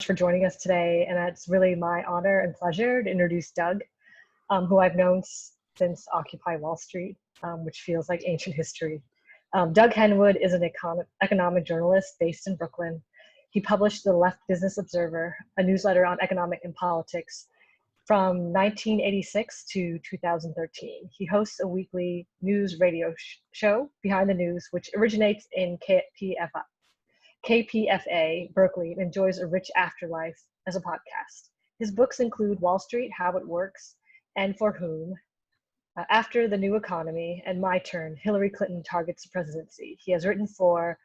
for joining us today, and it's really my honor and pleasure to introduce Doug, who I've known since Occupy Wall Street, which feels like ancient history. Doug Henwood is an economic journalist based in Brooklyn. He published the Left Business Observer, a newsletter on economic and politics, from 1986 to 2013. He hosts a weekly news radio show, Behind the News, which originates in KPFA Berkeley and enjoys a rich afterlife as a podcast. His books include Wall Street, How It Works, and For Whom, After the New Economy, and My Turn, Hillary Clinton Targets the Presidency. He has written for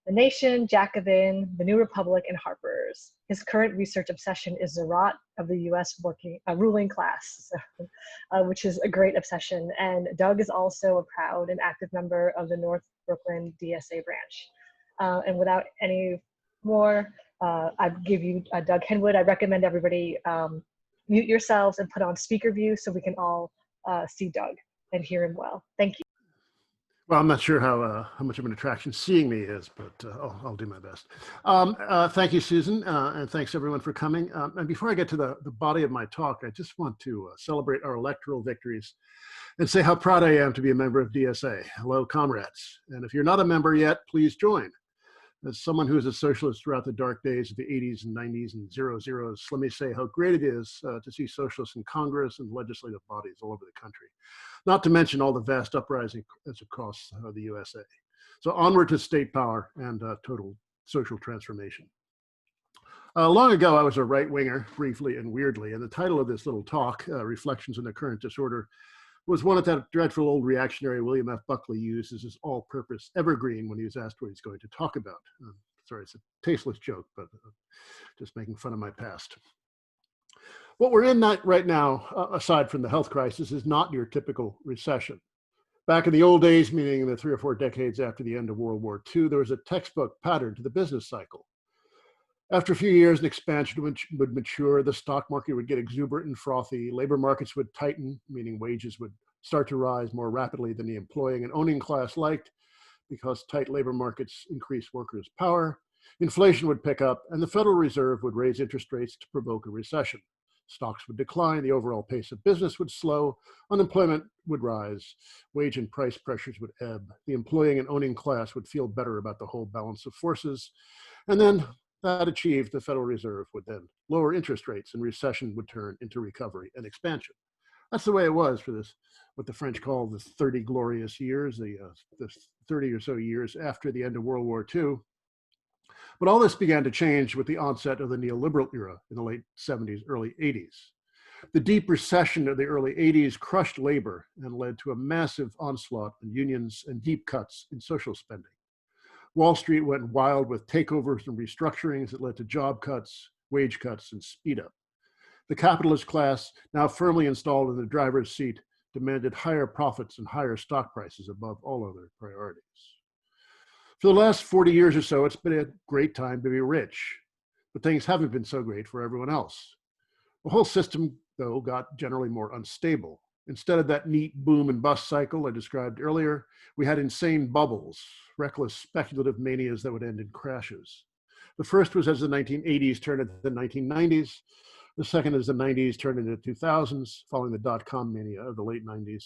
The Nation, Jacobin, The New Republic, and Harper's. His current research obsession is the rot of the US ruling class, which is a great obsession. And Doug is also a proud and active member of the North Brooklyn DSA branch. And without any more, I'd give you Doug Henwood. I recommend everybody mute yourselves and put on speaker view so we can all see Doug and hear him well. Thank you. Well, I'm not sure how much of an attraction seeing me is, but I'll do my best. Thank you, Susan, and thanks everyone for coming. And before I get to the body of my talk, I just want to celebrate our electoral victories and say how proud I am to be a member of DSA. Hello, comrades. And if you're not a member yet, please join. As someone who is a socialist throughout the dark days of the 80s and 90s and zeros, let me say how great it is to see socialists in Congress and legislative bodies all over the country. Not to mention all the vast uprising that's across the USA. So onward to state power and total social transformation. Long ago, I was a right-winger, briefly and weirdly, and the title of this little talk, Reflections on the Current Disorder, was one that dreadful old reactionary William F. Buckley used as his all-purpose evergreen when he was asked what he's going to talk about. Sorry, it's a tasteless joke, but just making fun of my past. What we're in right now, aside from the health crisis, is not your typical recession. Back in the old days, meaning in the 3 or 4 decades after the end of World War II, there was a textbook pattern to the business cycle. After a few years, an expansion would mature, the stock market would get exuberant and frothy, labor markets would tighten, meaning wages would start to rise more rapidly than the employing and owning class liked, because tight labor markets increase workers' power, inflation would pick up, and the Federal Reserve would raise interest rates to provoke a recession. Stocks would decline, the overall pace of business would slow, unemployment would rise, wage and price pressures would ebb, the employing and owning class would feel better about the whole balance of forces, and then that achieved, the Federal Reserve would then lower interest rates and recession would turn into recovery and expansion. That's the way it was for this, what the French call the 30 glorious years, the 30 or so years after the end of World War II. But all this began to change with the onset of the Neoliberal Era in the late 70s, early 80s. The deep recession of the early 80s crushed labor and led to a massive onslaught on unions and deep cuts in social spending. Wall Street went wild with takeovers and restructurings that led to job cuts, wage cuts, and speed up. The capitalist class, now firmly installed in the driver's seat, demanded higher profits and higher stock prices above all other priorities. For the last 40 years or so, it's been a great time to be rich, but things haven't been so great for everyone else. The whole system, though, got generally more unstable. Instead of that neat boom and bust cycle I described earlier, we had insane bubbles, reckless speculative manias that would end in crashes. The first was as the 1980s turned into the 1990s. The second as the 90s turned into the 2000s, following the dot-com mania of the late 90s.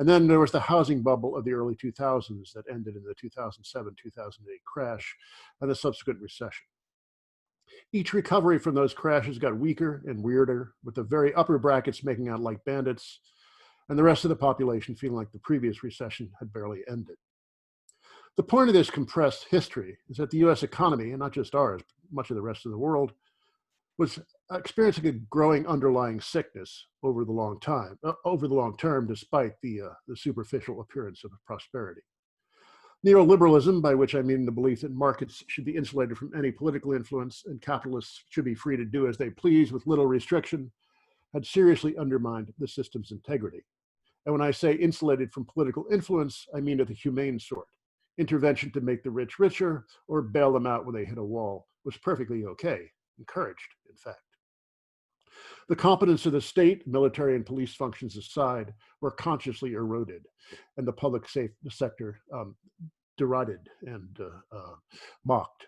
And then there was the housing bubble of the early 2000s that ended in the 2007-2008 crash and the subsequent recession. Each recovery from those crashes got weaker and weirder, with the very upper brackets making out like bandits, and the rest of the population feeling like the previous recession had barely ended. The point of this compressed history is that the US economy, and not just ours, but much of the rest of the world, was experiencing a growing underlying sickness over the long term, despite the superficial appearance of prosperity. Neoliberalism, by which I mean the belief that markets should be insulated from any political influence and capitalists should be free to do as they please with little restriction, had seriously undermined the system's integrity. And when I say insulated from political influence, I mean of the humane sort. Intervention to make the rich richer or bail them out when they hit a wall was perfectly okay, encouraged, in fact. The competence of the state, military and police functions aside, were consciously eroded, and the public sector derided and mocked.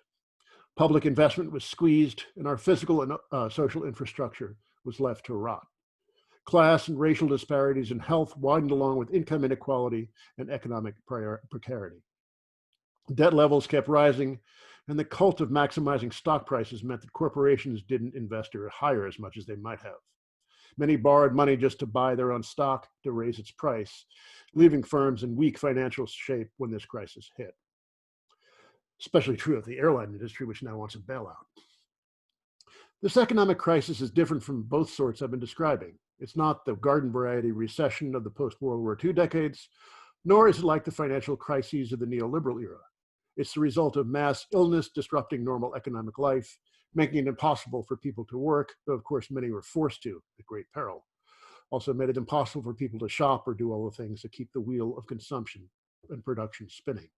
Public investment was squeezed, and our physical and social infrastructure was left to rot. Class and racial disparities in health widened along with income inequality and economic precarity. Debt levels kept rising, and the cult of maximizing stock prices meant that corporations didn't invest or hire as much as they might have. Many borrowed money just to buy their own stock to raise its price, leaving firms in weak financial shape when this crisis hit. Especially true of the airline industry, which now wants a bailout. This economic crisis is different from both sorts I've been describing. It's not the garden variety recession of the post-World War II decades, nor is it like the financial crises of the neoliberal era. It's the result of mass illness disrupting normal economic life, making it impossible for people to work, though of course many were forced to at great peril. Also made it impossible for people to shop or do all the things that keep the wheel of consumption and production spinning.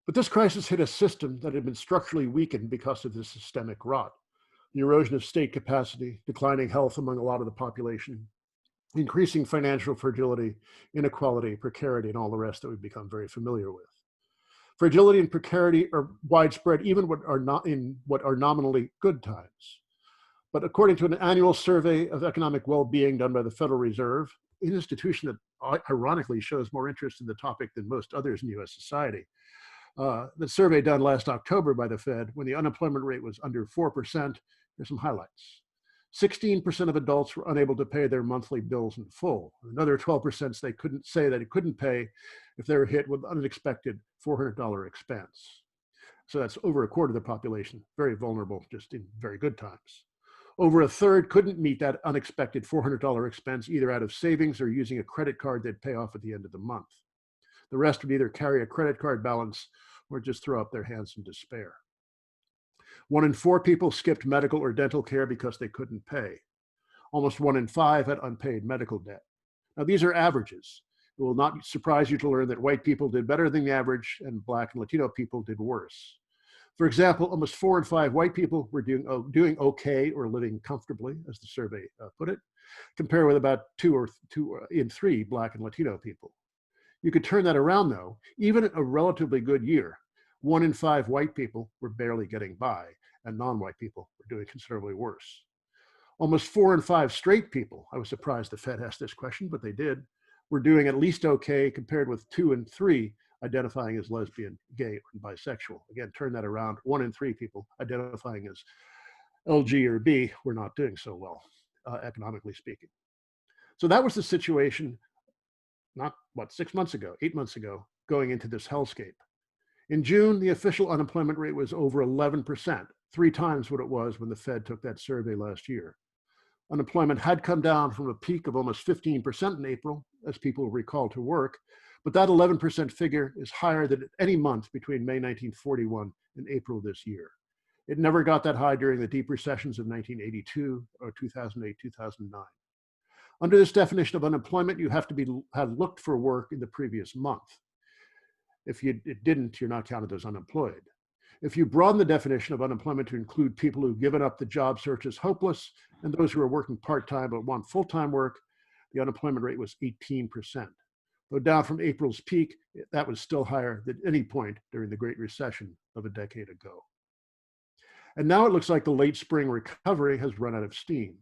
But this crisis hit a system that had been structurally weakened because of this systemic rot. The erosion of state capacity, declining health among a lot of the population, increasing financial fragility, inequality, precarity, and all the rest that we've become very familiar with. Fragility and precarity are widespread even in what are nominally good times. But according to an annual survey of economic well-being done by the Federal Reserve, an institution that ironically shows more interest in the topic than most others in US society, the survey done last October by the Fed, when the unemployment rate was under 4%, here's some highlights. 16% of adults were unable to pay their monthly bills in full. Another 12% they couldn't pay if they were hit with an unexpected $400 expense. So that's over a quarter of the population, very vulnerable just in very good times. Over a third couldn't meet that unexpected $400 expense either out of savings or using a credit card they'd pay off at the end of the month. The rest would either carry a credit card balance or just throw up their hands in despair. 1 in 4 people skipped medical or dental care because they couldn't pay. Almost 1 in 5 had unpaid medical debt. Now, these are averages. It will not surprise you to learn that white people did better than the average and Black and Latino people did worse. For example, almost 4 in 5 white people were doing okay or living comfortably, as the survey put it, compared with about 2 in 3 Black and Latino people. You could turn that around though. Even in a relatively good year, 1 in 5 white people were barely getting by, and non-white people were doing considerably worse. Almost 4 in 5 straight people, I was surprised the Fed asked this question, but they did, were doing at least okay compared with 2 in 3 identifying as lesbian, gay, or bisexual. Again, turn that around, 1 in 3 people identifying as LG or B were not doing so well, economically speaking. So that was the situation, not 6 months ago, 8 months ago, going into this hellscape. In June, the official unemployment rate was over 11%, 3 times what it was when the Fed took that survey last year. Unemployment had come down from a peak of almost 15% in April, as people were recalled to work, but that 11% figure is higher than any month between May 1941 and April this year. It never got that high during the deep recessions of 1982 or 2008, 2009. Under this definition of unemployment, you have to have looked for work in the previous month. If you didn't, you're not counted as unemployed. If you broaden the definition of unemployment to include people who've given up the job search as hopeless and those who are working part-time but want full-time work, the unemployment rate was 18%. Though down from April's peak, that was still higher than any point during the Great Recession of a decade ago. And now it looks like the late spring recovery has run out of steam.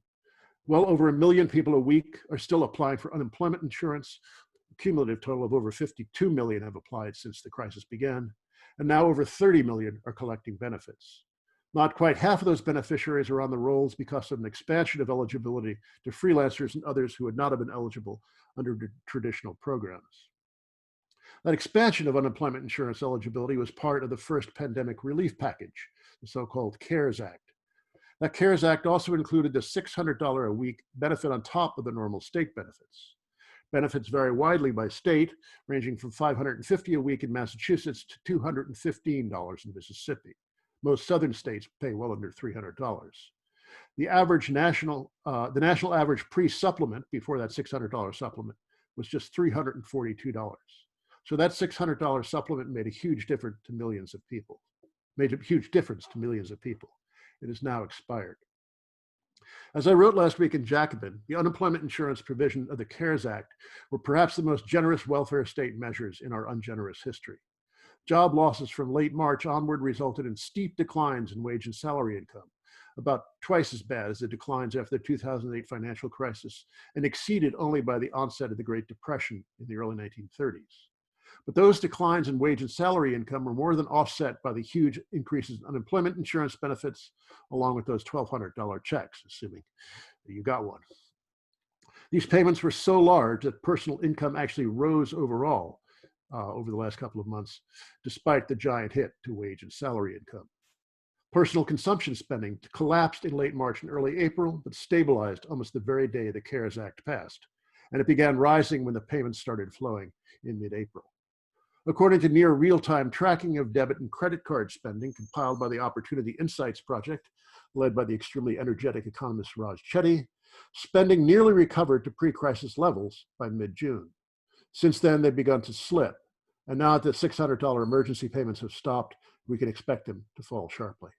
Well over 1 million people a week are still applying for unemployment insurance. A cumulative total of over 52 million have applied since the crisis began, and now over 30 million are collecting benefits. Not quite half of those beneficiaries are on the rolls because of an expansion of eligibility to freelancers and others who would not have been eligible under the traditional programs. That expansion of unemployment insurance eligibility was part of the first pandemic relief package, the so-called CARES Act. That CARES Act also included the $600 a week benefit on top of the normal state benefits. Benefits vary widely by state, ranging from $550 a week in Massachusetts to $215 in Mississippi. Most southern states pay well under $300. The national average pre-supplement before that $600 supplement was just $342. So that $600 supplement made a huge difference to millions of people. It is now expired. As I wrote last week in Jacobin, the unemployment insurance provision of the CARES Act were perhaps the most generous welfare state measures in our ungenerous history. Job losses from late March onward resulted in steep declines in wage and salary income, about twice as bad as the declines after the 2008 financial crisis, and exceeded only by the onset of the Great Depression in the early 1930s. But those declines in wage and salary income were more than offset by the huge increases in unemployment insurance benefits, along with those $1,200 checks, assuming you got one. These payments were so large that personal income actually rose overall over the last couple of months, despite the giant hit to wage and salary income. Personal consumption spending collapsed in late March and early April, but stabilized almost the very day the CARES Act passed, and it began rising when the payments started flowing in mid-April. According to near real-time tracking of debit and credit card spending compiled by the Opportunity Insights Project, led by the extremely energetic economist Raj Chetty, spending nearly recovered to pre-crisis levels by mid-June. Since then, they've begun to slip, and now that the $600 emergency payments have stopped, we can expect them to fall sharply.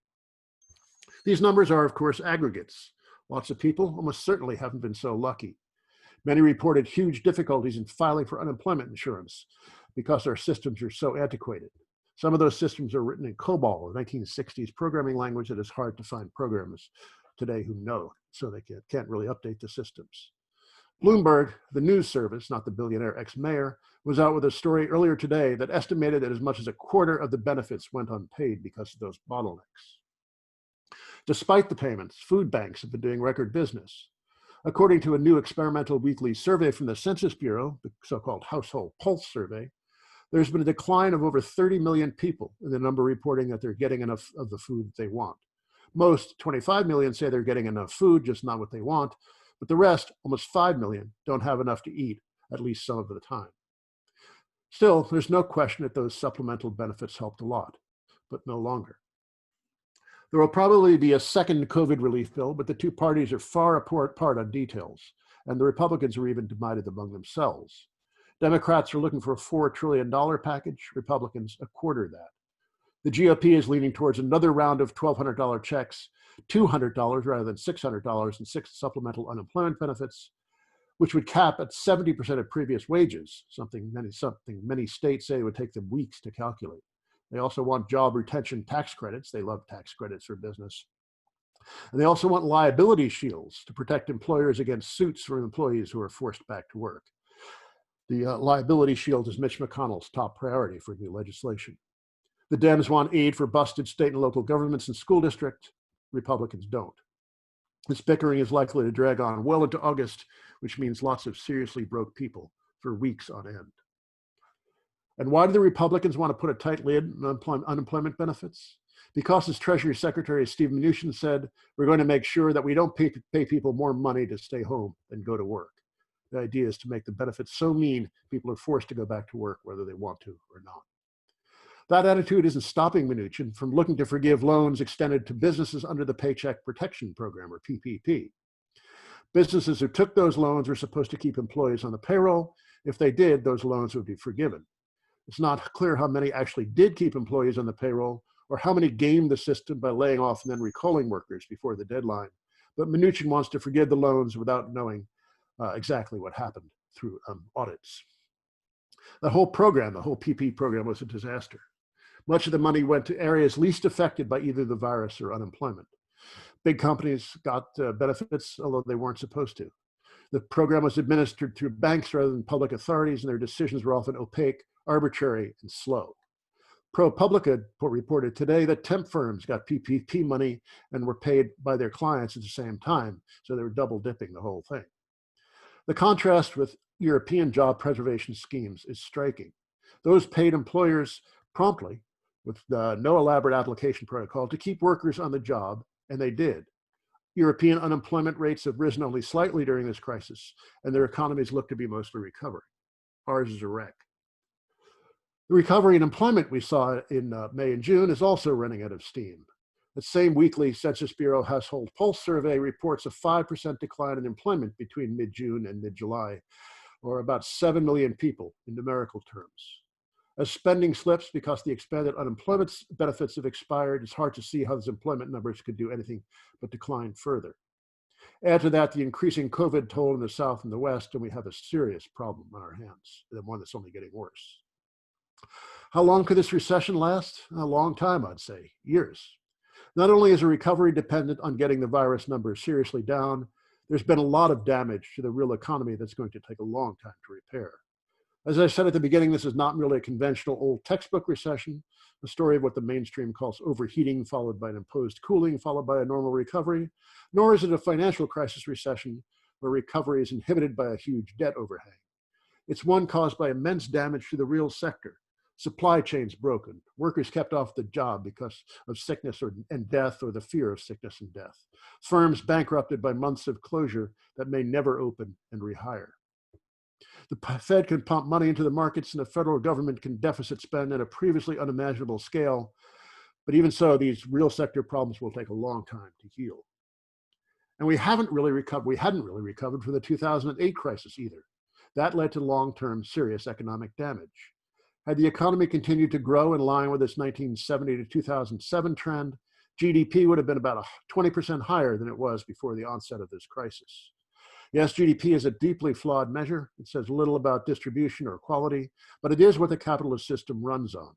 These numbers are, of course, aggregates. Lots of people almost certainly haven't been so lucky. Many reported huge difficulties in filing for unemployment insurance because our systems are so antiquated. Some of those systems are written in COBOL, a 1960s programming language that is hard to find programmers today who know, so they can't really update the systems. Bloomberg, the news service, not the billionaire ex-mayor, was out with a story earlier today that estimated that as much as a quarter of the benefits went unpaid because of those bottlenecks. Despite the payments, food banks have been doing record business. According to a new experimental weekly survey from the Census Bureau, the so-called Household Pulse Survey, there's been a decline of over 30 million people in the number reporting that they're getting enough of the food that they want. Most, 25 million, say they're getting enough food, just not what they want, but the rest, almost 5 million, don't have enough to eat, at least some of the time. Still, there's no question that those supplemental benefits helped a lot, but no longer. There will probably be a second COVID relief bill, but the two parties are far apart on details, and the Republicans are even divided among themselves. Democrats are looking for a $4 trillion package, Republicans a quarter of that. The GOP is leaning towards another round of $1,200 checks, $200 rather than $600 and 6 supplemental unemployment benefits, which would cap at 70% of previous wages, something many states say would take them weeks to calculate. They also want job retention tax credits. They love tax credits for business. And they also want liability shields to protect employers against suits for employees who are forced back to work. The liability shield is Mitch McConnell's top priority for new legislation. The Dems want aid for busted state and local governments and school districts. Republicans don't. This bickering is likely to drag on well into August, which means lots of seriously broke people for weeks on end. And why do the Republicans want to put a tight lid on unemployment benefits? Because, as Treasury Secretary Steve Mnuchin said, we're going to make sure that we don't pay people more money to stay home than go to work. The idea is to make the benefits so mean people are forced to go back to work whether they want to or not. That attitude isn't stopping Mnuchin from looking to forgive loans extended to businesses under the Paycheck Protection Program, or PPP. Businesses who took those loans were supposed to keep employees on the payroll. If they did, those loans would be forgiven. It's not clear how many actually did keep employees on the payroll or how many gamed the system by laying off and then recalling workers before the deadline. But Mnuchin wants to forgive the loans without knowing exactly what happened through audits. The whole program, the whole PP program, was a disaster. Much of the money went to areas least affected by either the virus or unemployment. Big companies got benefits, although they weren't supposed to. The program was administered through banks rather than public authorities, and their decisions were often opaque, arbitrary, and slow. ProPublica reported today that temp firms got PPP money and were paid by their clients at the same time, so they were double dipping the whole thing. The contrast with European job preservation schemes is striking. Those paid employers promptly, with no elaborate application protocol, to keep workers on the job, and they did. European unemployment rates have risen only slightly during this crisis, and their economies look to be mostly recovering. Ours is a wreck. The recovery in employment we saw in May and June is also running out of steam. The same weekly Census Bureau Household Pulse survey reports a 5% decline in employment between mid-June and mid-July, or about 7 million people in numerical terms. As spending slips because the expanded unemployment benefits have expired, it's hard to see how those employment numbers could do anything but decline further. Add to that the increasing COVID toll in the South and the West, and we have a serious problem on our hands, and one that's only getting worse. How long could this recession last? A long time, I'd say, years. Not only is a recovery dependent on getting the virus numbers seriously down, there's been a lot of damage to the real economy that's going to take a long time to repair. As I said at the beginning, this is not merely a conventional old textbook recession, a story of what the mainstream calls overheating, followed by an imposed cooling, followed by a normal recovery, nor is it a financial crisis recession where recovery is inhibited by a huge debt overhang. It's one caused by immense damage to the real sector. Supply chains broken, workers kept off the job because of sickness and death, or the fear of sickness and death. Firms bankrupted by months of closure that may never open and rehire. The Fed can pump money into the markets, and the federal government can deficit spend at a previously unimaginable scale. But even so, these real sector problems will take a long time to heal. And we hadn't really recovered from the 2008 crisis either. That led to long-term serious economic damage. Had the economy continued to grow in line with its 1970 to 2007 trend, GDP would have been about 20% higher than it was before the onset of this crisis. Yes, GDP is a deeply flawed measure. It says little about distribution or quality, but it is what the capitalist system runs on.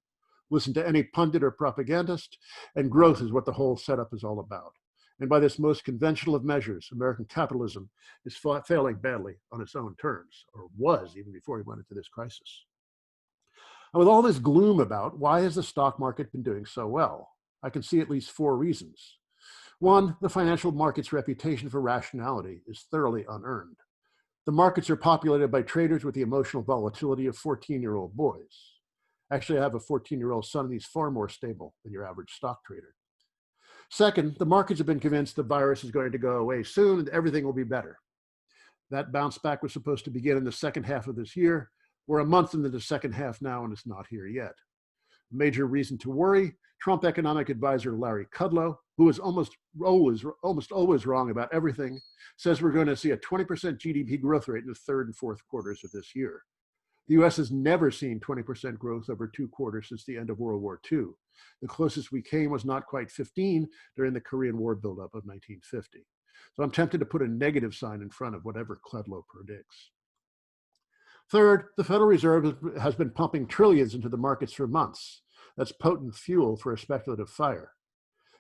Listen to any pundit or propagandist, and growth is what the whole setup is all about. And by this most conventional of measures, American capitalism is failing badly on its own terms, or was even before we went into this crisis. And with all this gloom about, why has the stock market been doing so well? I can see at least 4 reasons. 1, the financial market's reputation for rationality is thoroughly unearned. The markets are populated by traders with the emotional volatility of 14-year-old boys. Actually, I have a 14-year-old son, and he's far more stable than your average stock trader. Second, the markets have been convinced the virus is going to go away soon and everything will be better. That bounce back was supposed to begin in the second half of this year. We're a month into the second half now, and it's not here yet. Major reason to worry: Trump economic advisor Larry Kudlow, who is almost always wrong about everything, says we're going to see a 20% GDP growth rate in the third and fourth quarters of this year. The US has never seen 20% growth over 2 quarters since the end of World War II. The closest we came was not quite 15 during the Korean War buildup of 1950. So I'm tempted to put a negative sign in front of whatever Kudlow predicts. Third, the Federal Reserve has been pumping trillions into the markets for months. That's potent fuel for a speculative fire.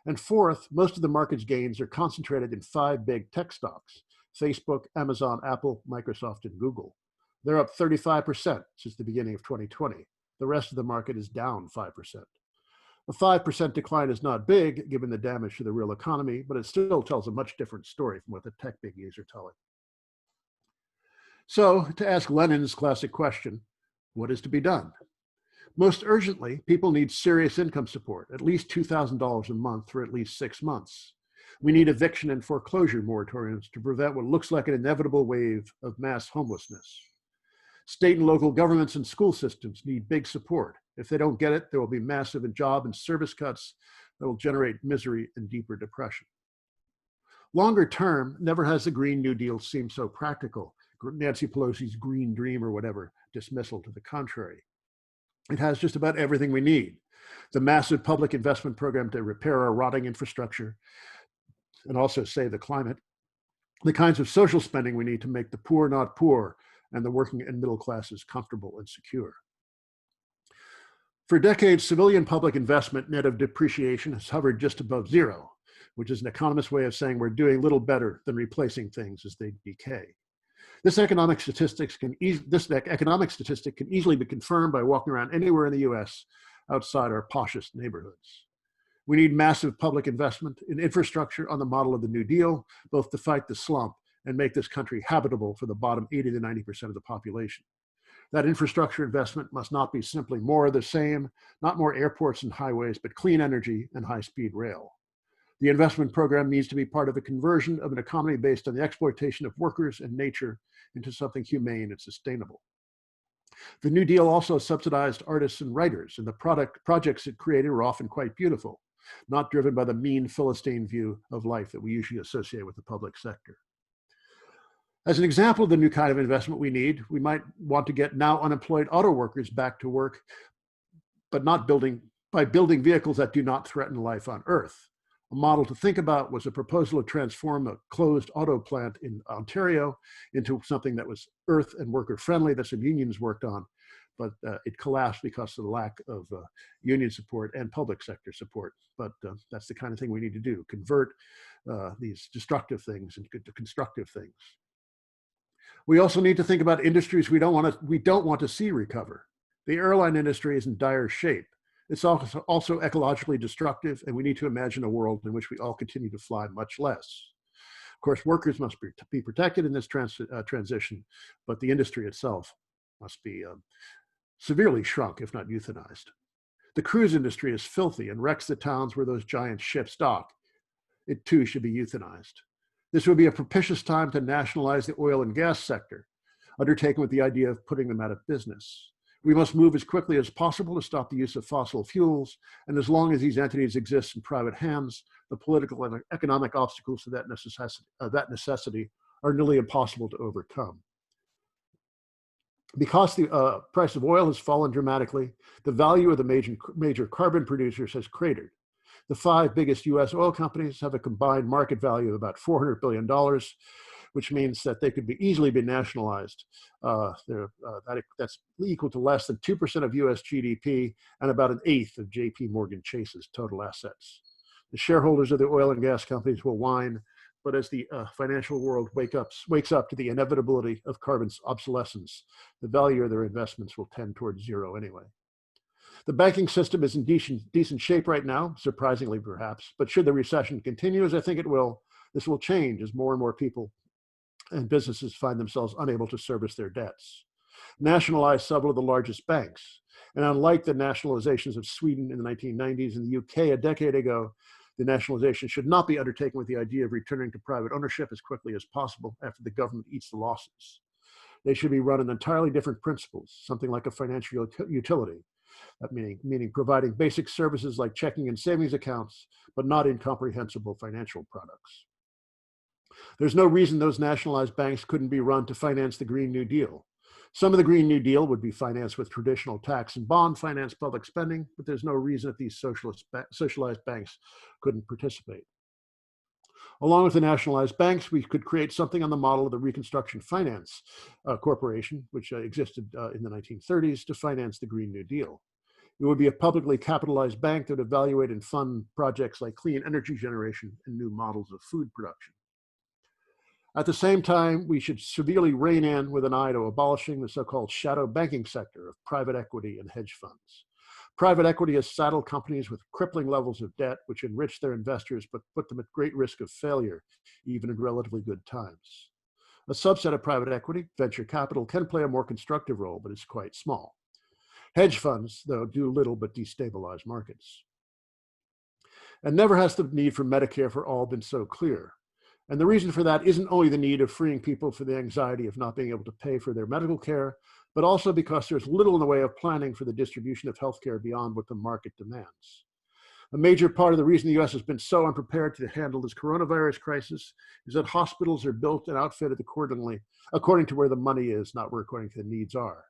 And fourth, most of the market's gains are concentrated in 5 big tech stocks: Facebook, Amazon, Apple, Microsoft, and Google. They're up 35% since the beginning of 2020. The rest of the market is down 5%. A 5% decline is not big, given the damage to the real economy, but it still tells a much different story from what the tech biggies are telling. So, to ask Lenin's classic question, what is to be done? Most urgently, people need serious income support, at least $2,000 a month for at least 6 months. We need eviction and foreclosure moratoriums to prevent what looks like an inevitable wave of mass homelessness. State and local governments and school systems need big support. If they don't get it, there will be massive job and service cuts that will generate misery and deeper depression. Longer term, never has the Green New Deal seemed so practical. Nancy Pelosi's Green Dream or whatever, dismissal to the contrary. It has just about everything we need: the massive public investment program to repair our rotting infrastructure and also save the climate, the kinds of social spending we need to make the poor not poor and the working and middle classes comfortable and secure. For decades, civilian public investment net of depreciation has hovered just above zero, which is an economist's way of saying we're doing little better than replacing things as they decay. This economic statistic can easily be confirmed by walking around anywhere in the US outside our poshest neighborhoods. We need massive public investment in infrastructure on the model of the New Deal, both to fight the slump and make this country habitable for the bottom 80 to 90% of the population. That infrastructure investment must not be simply more of the same, not more airports and highways, but clean energy and high-speed rail. The investment program needs to be part of a conversion of an economy based on the exploitation of workers and nature into something humane and sustainable. The New Deal also subsidized artists and writers, and the projects it created were often quite beautiful, not driven by the mean Philistine view of life that we usually associate with the public sector. As an example of the new kind of investment we need, we might want to get now unemployed auto workers back to work, but not by building vehicles that do not threaten life on Earth. A model to think about was a proposal to transform a closed auto plant in Ontario into something that was earth and worker friendly that some unions worked on, but it collapsed because of the lack of union support and public sector support. But that's the kind of thing we need to do, convert these destructive things into constructive things. We also need to think about industries we don't want to see recover. The airline industry is in dire shape. It's also ecologically destructive, and we need to imagine a world in which we all continue to fly much less. Of course, workers must be protected in this transition, but the industry itself must be severely shrunk, if not euthanized. The cruise industry is filthy and wrecks the towns where those giant ships dock. It too should be euthanized. This would be a propitious time to nationalize the oil and gas sector, undertaken with the idea of putting them out of business. We must move as quickly as possible to stop the use of fossil fuels, and as long as these entities exist in private hands, the political and economic obstacles to that necessity are nearly impossible to overcome. Because the price of oil has fallen dramatically, the value of the major carbon producers has cratered. The 5 biggest US oil companies have a combined market value of about $400 billion, which means that they could easily be nationalized. That's equal to less than 2% of US GDP and about 1/8 of JP Morgan Chase's total assets. The shareholders of the oil and gas companies will whine, but as the financial world wakes up to the inevitability of carbon's obsolescence, the value of their investments will tend towards zero anyway. The banking system is in decent shape right now, surprisingly perhaps, but should the recession continue, as I think it will, this will change as more and more people and businesses find themselves unable to service their debts. Nationalize several of the largest banks, and unlike the nationalizations of Sweden in the 1990s and the UK a decade ago, the nationalization should not be undertaken with the idea of returning to private ownership as quickly as possible after the government eats the losses. They should be run on entirely different principles, something like a financial utility, meaning providing basic services like checking and savings accounts, but not incomprehensible financial products. There's no reason those nationalized banks couldn't be run to finance the Green New Deal. Some of the Green New Deal would be financed with traditional tax and bond finance public spending, but there's no reason that these socialized banks couldn't participate. Along with the nationalized banks, we could create something on the model of the Reconstruction Finance Corporation, which existed in the 1930s to finance the Green New Deal. It would be a publicly capitalized bank that would evaluate and fund projects like clean energy generation and new models of food production. At the same time, we should severely rein in with an eye to abolishing the so-called shadow banking sector of private equity and hedge funds. Private equity has saddled companies with crippling levels of debt, which enrich their investors but put them at great risk of failure, even in relatively good times. A subset of private equity, venture capital, can play a more constructive role, but it's quite small. Hedge funds, though, do little but destabilize markets. And never has the need for Medicare for all been so clear. And the reason for that isn't only the need of freeing people from the anxiety of not being able to pay for their medical care, but also because there's little in the way of planning for the distribution of healthcare beyond what the market demands. A major part of the reason the US has been so unprepared to handle this coronavirus crisis is that hospitals are built and outfitted according to where the money is, not where according to the needs are.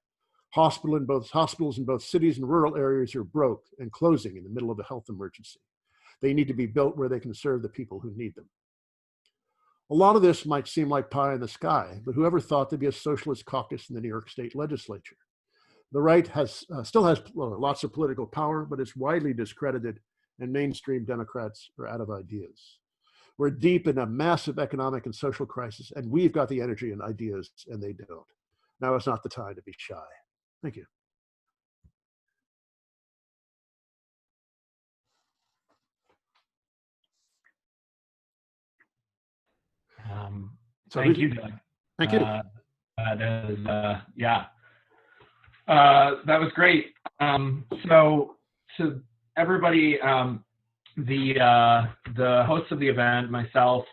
Hospitals in both cities and rural areas are broke and closing in the middle of a health emergency. They need to be built where they can serve the people who need them. A lot of this might seem like pie in the sky, but whoever thought there'd be a socialist caucus in the New York State legislature? The right still has lots of political power, but it's widely discredited, and mainstream Democrats are out of ideas. We're deep in a massive economic and social crisis, and we've got the energy and ideas, and they don't. Now is not the time to be shy. Thank you. Thank you, Doug. Thank you. That was great. So to everybody, the hosts of the event, myself,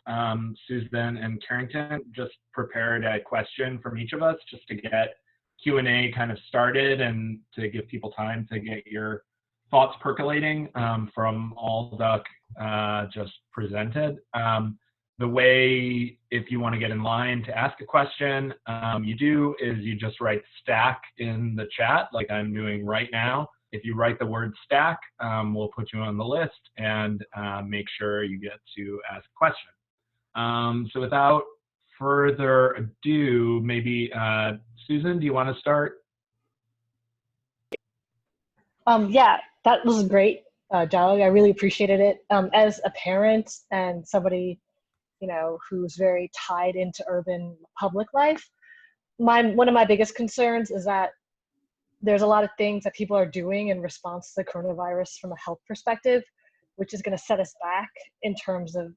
Susan, and Carrington, just prepared a question from each of us just to get Q&A kind of started and to give people time to get your thoughts percolating from all Doug just presented. The way, if you want to get in line to ask a question, you do is you just write stack in the chat like I'm doing right now. If you write the word stack, we'll put you on the list and make sure you get to ask a question. So without further ado, maybe Susan, do you want to start? Yeah, that was a great dialogue. I really appreciated it. As a parent and somebody, who's very tied into urban public life, one of my biggest concerns is that there's a lot of things that people are doing in response to the coronavirus from a health perspective, which is going to set us back in terms of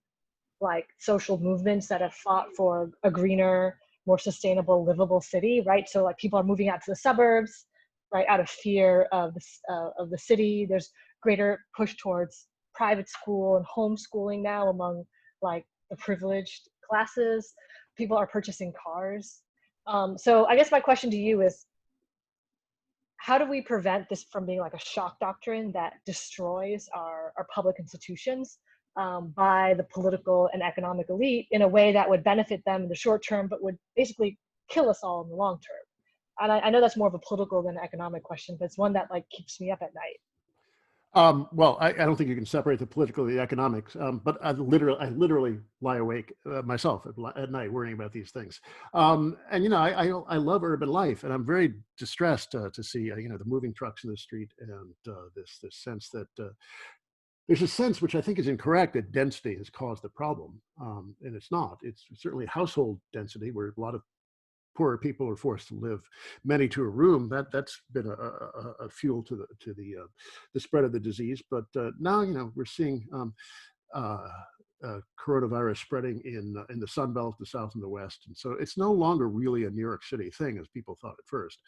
like social movements that have fought for a greener, more sustainable, livable city, right? So like people are moving out to the suburbs, right, out of fear of the city. There's greater push towards private school and homeschooling now among like the privileged classes. People are purchasing cars. So I guess my question to you is, how do we prevent this from being like a shock doctrine that destroys our public institutions by the political and economic elite in a way that would benefit them in the short term, but would basically kill us all in the long term? And I know that's more of a political than economic question, but it's one that like keeps me up at night. Well, I don't think you can separate the political and the economics, but I literally lie awake myself at night worrying about these things. And I love urban life, and I'm very distressed to see the moving trucks in the street and this sense that there's a sense, which I think is incorrect, that density has caused the problem, and it's not. It's certainly household density, where a lot of poorer people are forced to live many to a room. That's been a fuel to the spread of the disease. But now we're seeing coronavirus spreading in the Sun Belt, the South and the West, and so it's no longer really a New York City thing as people thought at first.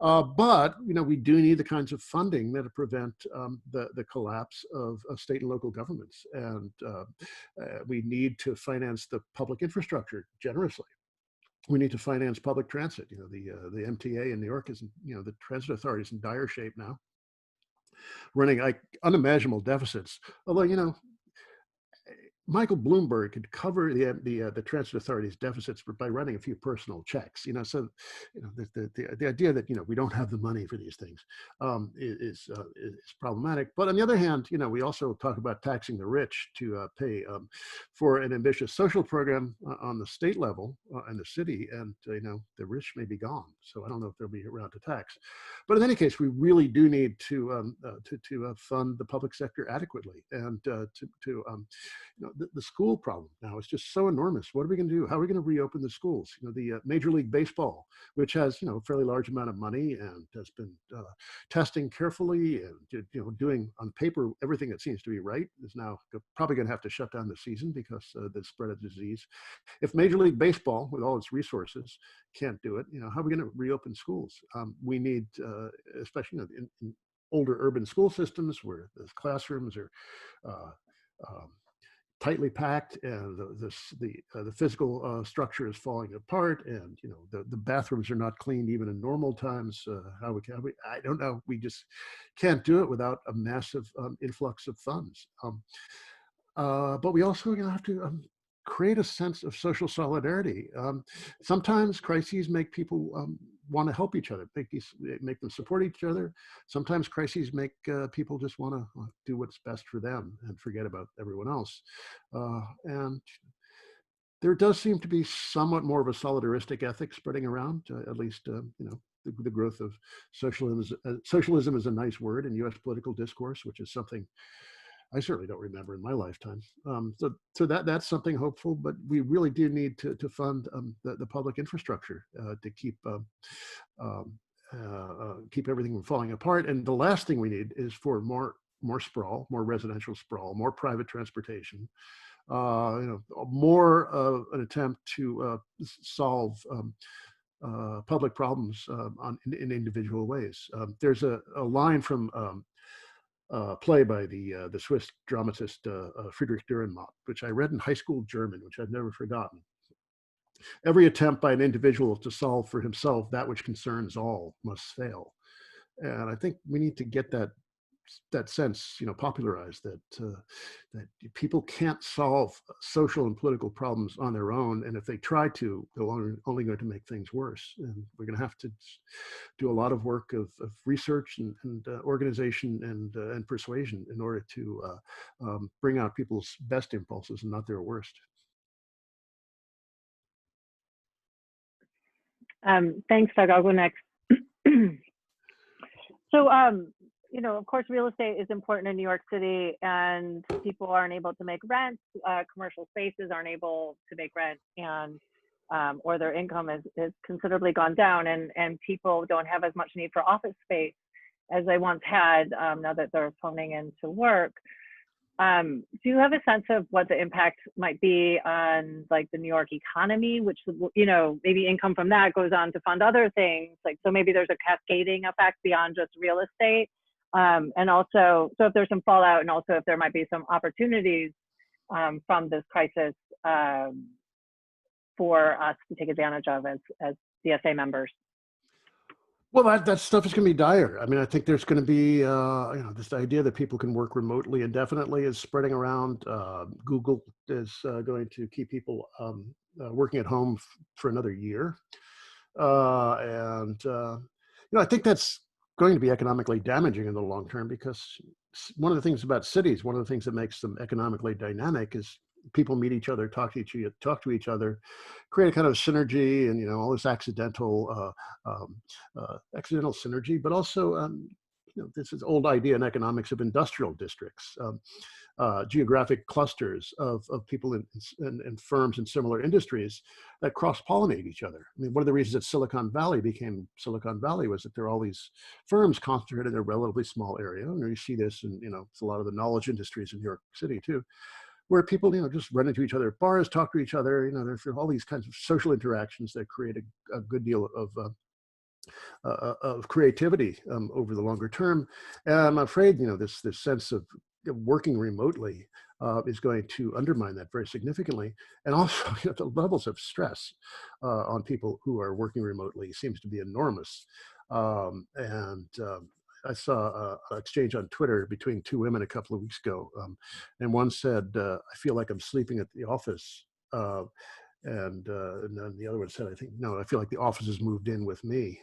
But we do need the kinds of funding that prevent the collapse of state and local governments, and we need to finance the public infrastructure generously. We need to finance public transit. The MTA in New York is, the transit authority is in dire shape now, running like unimaginable deficits. Although, Michael Bloomberg could cover the transit authority's deficits by writing a few personal checks. So the idea that we don't have the money for these things is problematic. But on the other hand, we also talk about taxing the rich to pay for an ambitious social program on the state level and the city, and the rich may be gone. So I don't know if they'll be around to tax. But in any case, we really do need to fund the public sector adequately, and the school problem now is just so enormous. What are we going to do? How are we going to reopen the schools? The Major League Baseball, which has a fairly large amount of money and has been testing carefully and doing on paper everything that seems to be right, is now probably going to have to shut down the season because of the spread of disease. If Major League Baseball, with all its resources, can't do it, how are we going to reopen schools? We need, especially in older urban school systems where the classrooms are tightly packed, and the physical structure is falling apart, and the bathrooms are not cleaned even in normal times. I don't know. We just can't do it without a massive influx of funds. But we also have to create a sense of social solidarity. Sometimes crises make people want to help each other, make them support each other. Sometimes crises make people just want to do what's best for them and forget about everyone else. And there does seem to be somewhat more of a solidaristic ethic spreading around, at least, the growth of socialism. Socialism is a nice word in U.S. political discourse, which is something I certainly don't remember in my lifetime. So that's something hopeful, but we really do need to fund the public infrastructure to keep everything from falling apart. And the last thing we need is for more sprawl, more residential sprawl, more private transportation, more of an attempt to solve public problems in individual ways. There's a line from play by the Swiss dramatist Friedrich Dürrenmatt, which I read in high school German, which I've never forgotten. Every attempt by an individual to solve for himself that which concerns all must fail. And I think we need to get that sense, popularized, that people can't solve social and political problems on their own, and if they try to, they're only going to make things worse. And we're going to have to do a lot of work of research and organization and persuasion in order to bring out people's best impulses and not their worst. Thanks, Doug. I'll go next. So, of course, real estate is important in New York City, and people aren't able to make rent. Commercial spaces aren't able to make rent, and or their income is considerably gone down, and people don't have as much need for office space as they once had, now that they're phoning in to work. Do you have a sense of what the impact might be on like the New York economy, which, maybe income from that goes on to fund other things? Like, so maybe there's a cascading effect beyond just real estate. And also, so if there's some fallout, and also if there might be some opportunities from this crisis for us to take advantage of as DSA members. Well, that stuff is going to be dire. I mean, I think there's going to be, this idea that people can work remotely indefinitely is spreading around. Google is going to keep people working at home for another year. I think that's going to be economically damaging in the long term, because one of the things about cities, one of the things that makes them economically dynamic is people meet each other, talk to each other, create a kind of synergy, and all this accidental synergy. But also, this is old idea in economics of industrial districts, geographic clusters of people in firms in similar industries that cross-pollinate each other. I mean, one of the reasons that Silicon Valley became Silicon Valley was that there are all these firms concentrated in a relatively small area. And you see this in it's a lot of the knowledge industries in New York City too, where people, just run into each other at bars, talk to each other. There's all these kinds of social interactions that create a good deal of creativity over the longer term. And I'm afraid, this sense of working remotely is going to undermine that very significantly. And also, the levels of stress on people who are working remotely seems to be enormous. I saw an exchange on Twitter between two women a couple of weeks ago, and one said, "I feel like I'm sleeping at the office," and then the other one said, "I think no, I feel like the office has moved in with me."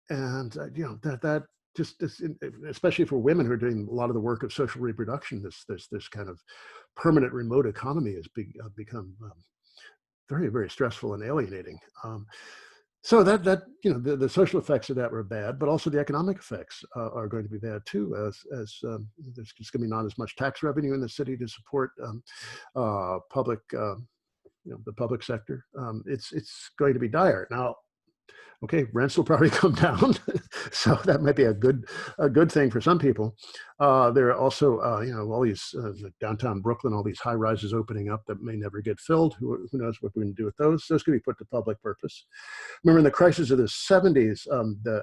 That just especially for women who are doing a lot of the work of social reproduction, this kind of permanent remote economy has become very, very stressful and alienating. So that the social effects of that were bad, but also the economic effects are going to be bad too, as there's just going to be not as much tax revenue in the city to support public, the public sector. It's going to be dire. Now, okay, rents will probably come down, so that might be a good thing for some people. There are also, all these downtown Brooklyn, all these high rises opening up that may never get filled. Who knows what we're going to do with those? Those can be put to public purpose. Remember, in the crisis of the '70s,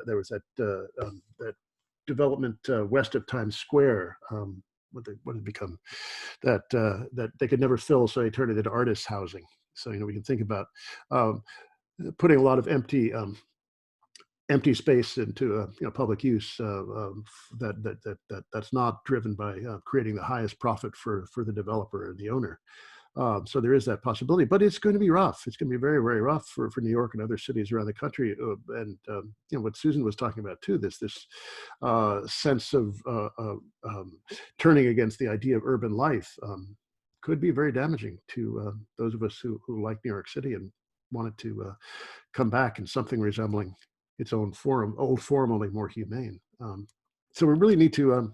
there was that development west of Times Square. What had become that they could never fill, so they turned it into artist housing. So we can think about putting a lot of empty space into public use that's not driven by creating the highest profit for the developer or the owner. So there is that possibility, but it's going to be rough. It's going to be very, very rough for New York and other cities around the country. And what Susan was talking about too, this sense of turning against the idea of urban life could be very damaging to those of us who like New York City and wanted to come back in something resembling its own old form, only more humane. So we really need to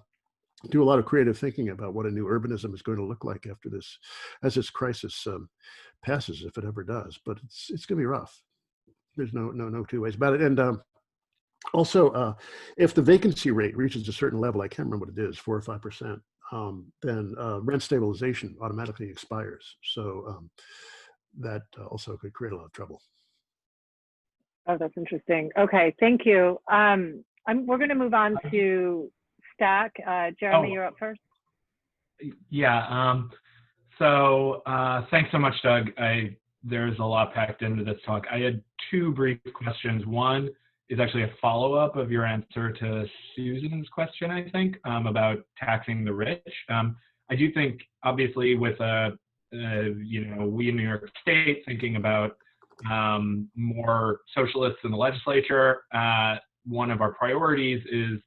do a lot of creative thinking about what a new urbanism is going to look like after this, as this crisis passes, if it ever does. But it's going to be rough. There's no two ways about it. And also, if the vacancy rate reaches a certain level, I can't remember what it is, 4 or 5%, then rent stabilization automatically expires. So that also could create a lot of trouble. Oh, that's interesting. Okay, thank you. We're going to move on to Stack. Jeremy, you're up first. Yeah. So thanks so much, Doug. There's a lot packed into this talk. I had two brief questions. One is actually a follow-up of your answer to Susan's question, I think, about taxing the rich. I do think, obviously, with we in New York State thinking about more socialists in the legislature, one of our priorities is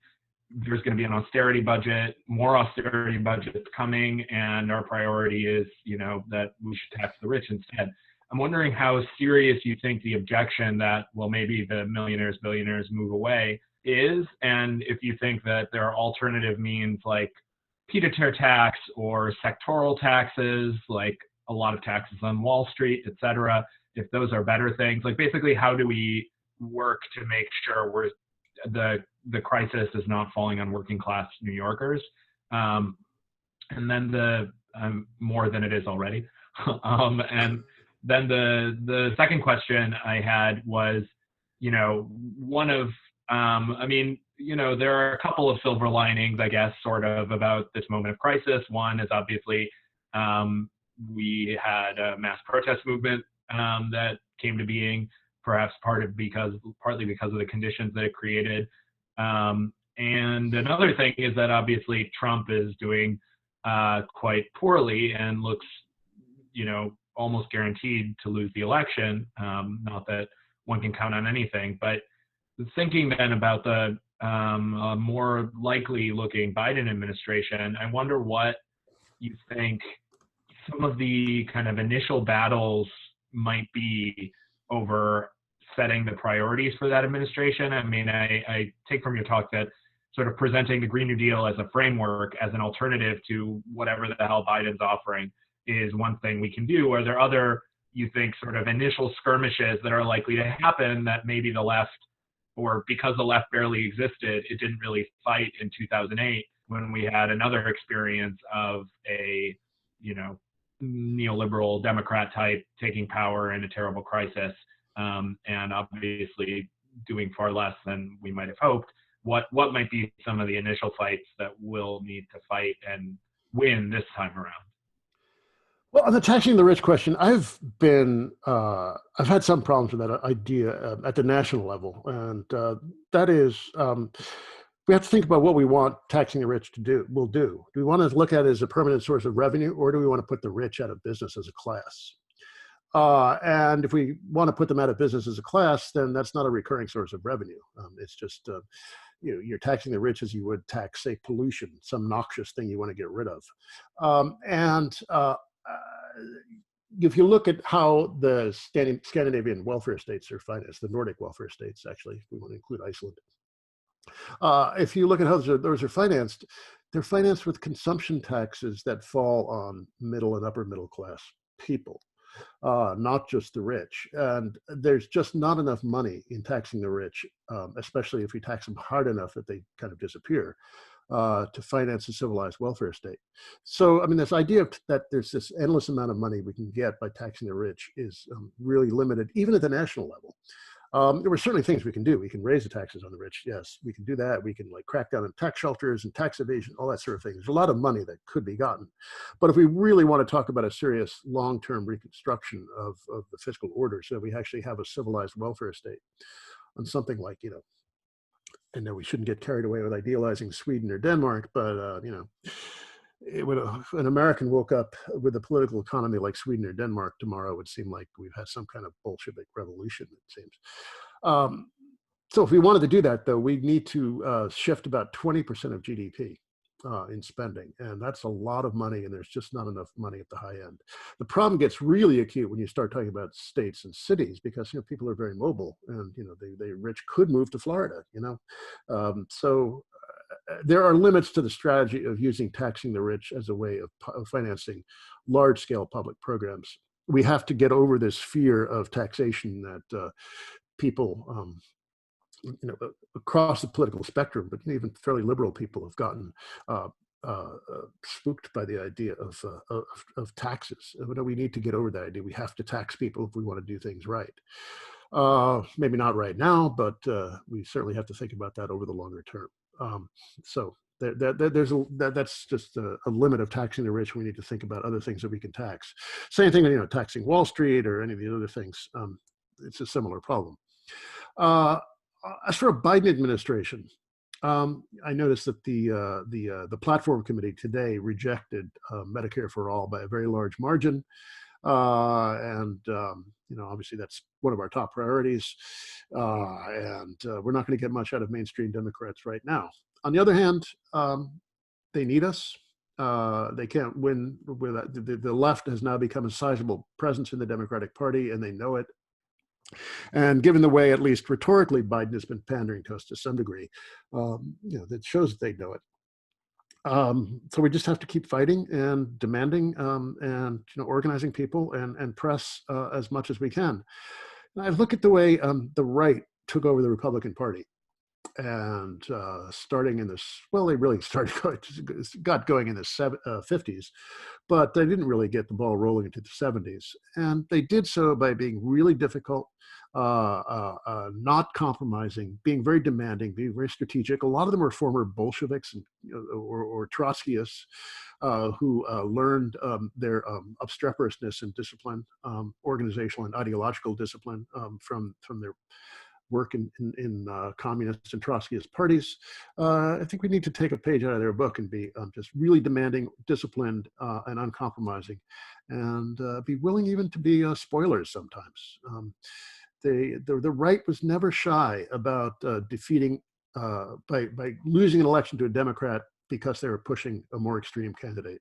there's going to be an austerity budget, more austerity budgets coming, and our priority is, that we should tax the rich instead. I'm wondering how serious you think the objection that, well, maybe the millionaires, billionaires move away, is, and if you think that there are alternative means like pied-à-terre tax or sectoral taxes, like a lot of taxes on Wall Street, et cetera, if those are better things. Like basically, how do we work to make sure the crisis is not falling on working class New Yorkers? And then more than it is already. And then the second question I had was, one of, there are a couple of silver linings, I guess, sort of about this moment of crisis. One is obviously we had a mass protest movement that came to being, perhaps partly because of the conditions that it created. And another thing is that obviously Trump is doing quite poorly and looks, almost guaranteed to lose the election. Not that one can count on anything, but thinking then about the more likely looking Biden administration, I wonder what you think some of the kind of initial battles might be over setting the priorities for that administration. I mean, I take from your talk that sort of presenting the Green New Deal as a framework, as an alternative to whatever the hell Biden's offering is one thing we can do. Are there other, you think, sort of initial skirmishes that are likely to happen that maybe the left, or because the left barely existed, it didn't really fight in 2008 when we had another experience of a, neoliberal Democrat type taking power in a terrible crisis, and obviously doing far less than we might have hoped. What might be some of the initial fights that we'll need to fight and win this time around? Well, on the taxing the rich question, I've had some problems with that idea at the national level, and that is, we have to think about what we want taxing the rich will do. Do we want to look at it as a permanent source of revenue, or do we want to put the rich out of business as a class? And if we want to put them out of business as a class, then that's not a recurring source of revenue. It's just, you're taxing the rich as you would tax, say, pollution, some noxious thing you want to get rid of. If you look at how the Scandinavian welfare states are financed, the Nordic welfare states, actually, if we want to include Iceland. If you look at how those are financed, they're financed with consumption taxes that fall on middle and upper middle class people, not just the rich. And there's just not enough money in taxing the rich, especially if you tax them hard enough that they kind of disappear, to finance a civilized welfare state. So, I mean, this idea that there's this endless amount of money we can get by taxing the rich is really limited, even at the national level. There were certainly things we can do. We can raise the taxes on the rich. Yes, we can do that. We can crack down on tax shelters and tax evasion, all that sort of thing. There's a lot of money that could be gotten. But if we really want to talk about a serious long-term reconstruction of the fiscal order so that we actually have a civilized welfare state on something like, and then we shouldn't get carried away with idealizing Sweden or Denmark, but, when an American woke up with a political economy like Sweden or Denmark tomorrow, it would seem like we've had some kind of Bolshevik revolution, it seems. So if we wanted to do that, though, we need to shift about 20% of GDP in spending. And that's a lot of money, and there's just not enough money at the high end. The problem gets really acute when you start talking about states and cities, because people are very mobile, and the rich could move to Florida. So there are limits to the strategy of using taxing the rich as a way of financing large-scale public programs. We have to get over this fear of taxation that people, across the political spectrum, but even fairly liberal people have gotten spooked by the idea of taxes. We need to get over that idea. We have to tax people if we want to do things right. Maybe not right now, but we certainly have to think about that over the longer term. So that's just a limit of taxing the rich. We need to think about other things that we can tax. Same thing, taxing Wall Street or any of the other things. It's a similar problem. As for a Biden administration, I noticed that the platform committee today rejected Medicare for all by a very large margin. Obviously that's one of our top priorities, and we're not going to get much out of mainstream Democrats right now. On the other hand, they need us. They can't win with the left has now become a sizable presence in the Democratic Party, and they know it. And given the way, at least rhetorically, Biden has been pandering to us to some degree, that shows that they know it. So we just have to keep fighting and demanding and organizing people and press as much as we can. And I look at the way the right took over the Republican Party, and starting in this, well, they really got going in the 50s, but they didn't really get the ball rolling into the 70s. And they did so by being really difficult, not compromising, being very demanding, being very strategic. A lot of them were former Bolsheviks and, or Trotskyists who learned their obstreperousness and discipline, organizational and ideological discipline from their work in communist and Trotskyist parties. I think we need to take a page out of their book and be just really demanding, disciplined, and uncompromising, and be willing even to be spoilers sometimes. The right was never shy about defeating, by losing an election to a Democrat because they were pushing a more extreme candidate.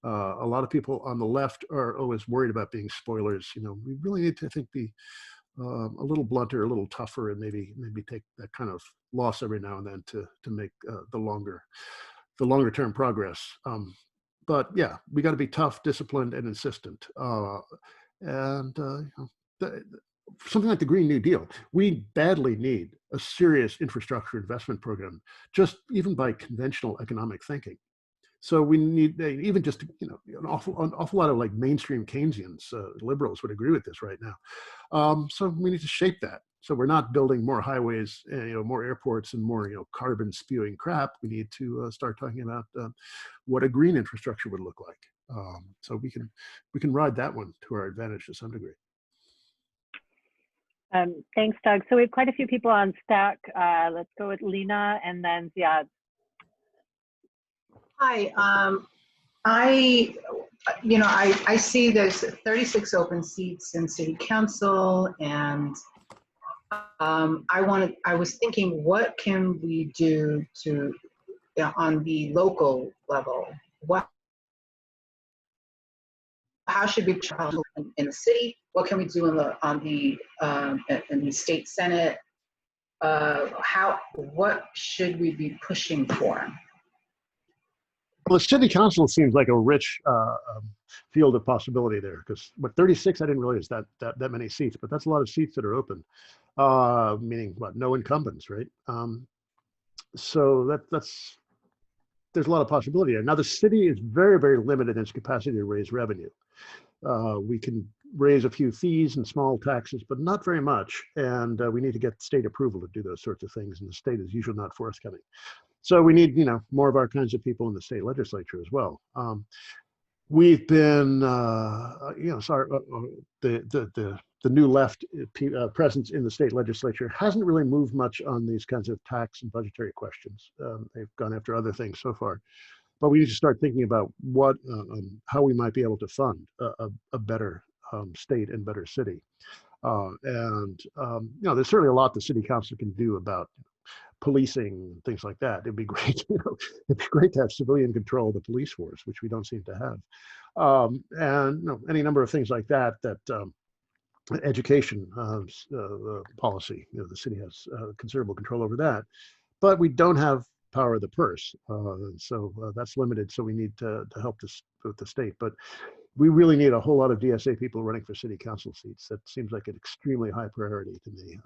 A lot of people on the left are always worried about being spoilers. We really need to, I think, be a little blunter, a little tougher, and maybe take that kind of loss every now and then to make the longer term progress. But yeah, we got to be tough, disciplined, and insistent. Something like the Green New Deal, we badly need a serious infrastructure investment program, just even by conventional economic thinking. So we need even just an awful lot of like mainstream Keynesians, liberals would agree with this right now. So we need to shape that. So we're not building more highways, more airports, and more carbon spewing crap. We need to start talking about what a green infrastructure would look like. So we can ride that one to our advantage to some degree. Thanks, Doug. So we have quite a few people on Stack. Let's go with Lena and then Ziad. Hi, I see there's 36 open seats in City Council, and I was thinking, what can we do to, on the local level? How should we in the city? What can we do in the state Senate? What should we be pushing for? Well, the city council seems like a rich field of possibility there, because 36, I didn't realize that many seats, but that's a lot of seats that are open, meaning no incumbents, right? So there's a lot of possibility there. Now the city is very, very limited in its capacity to raise revenue. We can raise a few fees and small taxes, but not very much, and we need to get state approval to do those sorts of things, and the state is usually not forthcoming. So we need, more of our kinds of people in the state legislature as well. We've been, the new left presence in the state legislature hasn't really moved much on these kinds of tax and budgetary questions. They've gone after other things so far, but we need to start thinking about how we might be able to fund a better state and better city. There's certainly a lot the city council can do about policing, things like that. It'd be great, it'd be great to have civilian control of the police force, which we don't seem to have. Any number of things like that, education policy, the city has considerable control over that, but we don't have power of the purse. So that's limited. So we need to help the state, but we really need a whole lot of DSA people running for city council seats. That seems like an extremely high priority to me.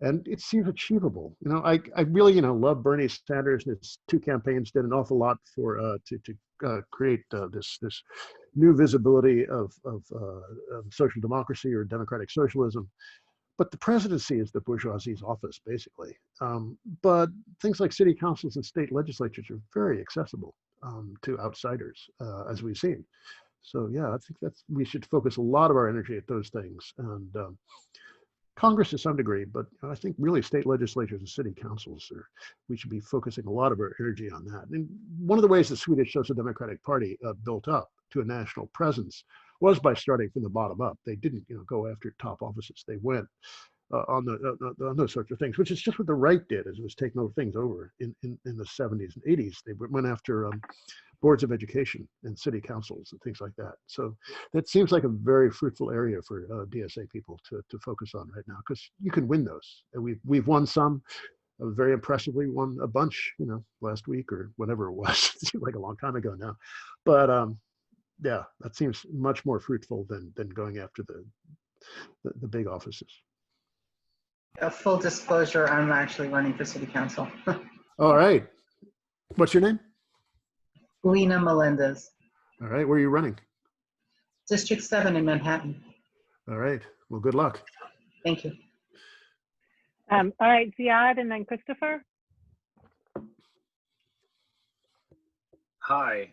And it seems achievable. I really, love Bernie Sanders, and his two campaigns did an awful lot for to create this new visibility of social democracy or democratic socialism. But the presidency is the bourgeoisie's office, basically. But things like city councils and state legislatures are very accessible to outsiders, as we've seen. So yeah, I think we should focus a lot of our energy at those things. And Congress to some degree, but I think really state legislatures and city councils we should be focusing a lot of our energy on that. And one of the ways the Swedish Social Democratic Party built up to a national presence was by starting from the bottom up. They didn't go after top offices. They went on those sorts of things, which is just what the right did as it was taking over things over in the 70s and 80s. They went after boards of education and city councils and things like that. So that seems like a very fruitful area for DSA people to focus on right now, because you can win those. And we've won some. Very impressively won a bunch, last week or whatever it was. It seemed like a long time ago now. But yeah, that seems much more fruitful than going after the big offices. Full disclosure, I'm actually running for city council. All right. What's your name? Lena Melendez, All right. Where are you running? District 7 in Manhattan. All right. Well, good luck. Thank you. All right, Ziad and then Christopher. Hi,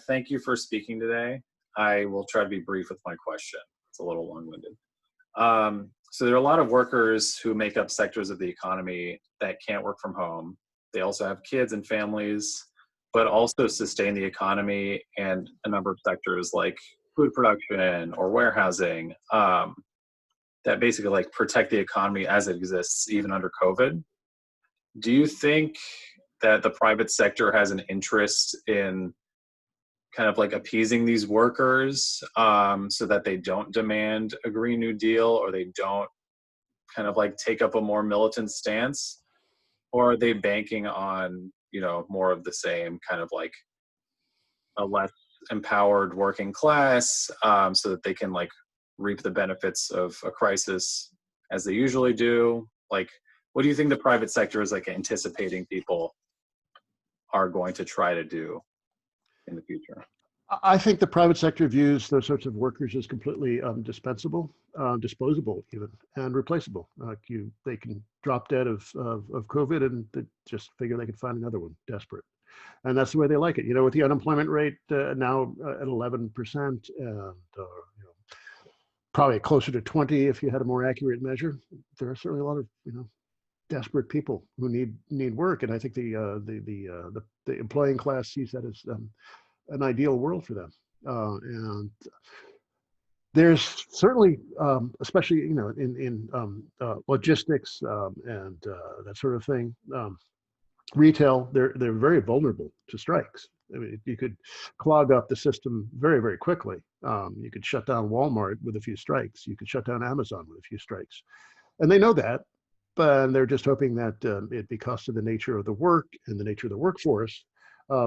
thank you for speaking today. I will try to be brief with my question. It's a little long-winded. So there are a lot of workers who make up sectors of the economy that can't work from home. They also have kids and families, but also sustain the economy and a number of sectors like food production or warehousing that basically like protect the economy as it exists even under COVID. Do you think that the private sector has an interest in kind of like appeasing these workers so that they don't demand a Green New Deal, or they don't kind of like take up a more militant stance? Or are they banking on, more of the same, kind of like a less empowered working class so that they can like reap the benefits of a crisis as they usually do? Like, what do you think the private sector is like anticipating people are going to try to do in the future? I think the private sector views those sorts of workers as completely dispensable, disposable even, and replaceable. They can drop dead of COVID and they just figure they can find another one, desperate. And that's the way they like it. With the unemployment rate now at 11%, and probably closer to 20 if you had a more accurate measure, there are certainly a lot of desperate people who need work, and I think the employing class sees that as an ideal world for them. And there's certainly, especially in logistics and that sort of thing, retail, they're very vulnerable to strikes. I mean, you could clog up the system very, very quickly. You could shut down Walmart with a few strikes. You could shut down Amazon with a few strikes, and they know that. But they're just hoping that because of the nature of the work and the nature of the workforce,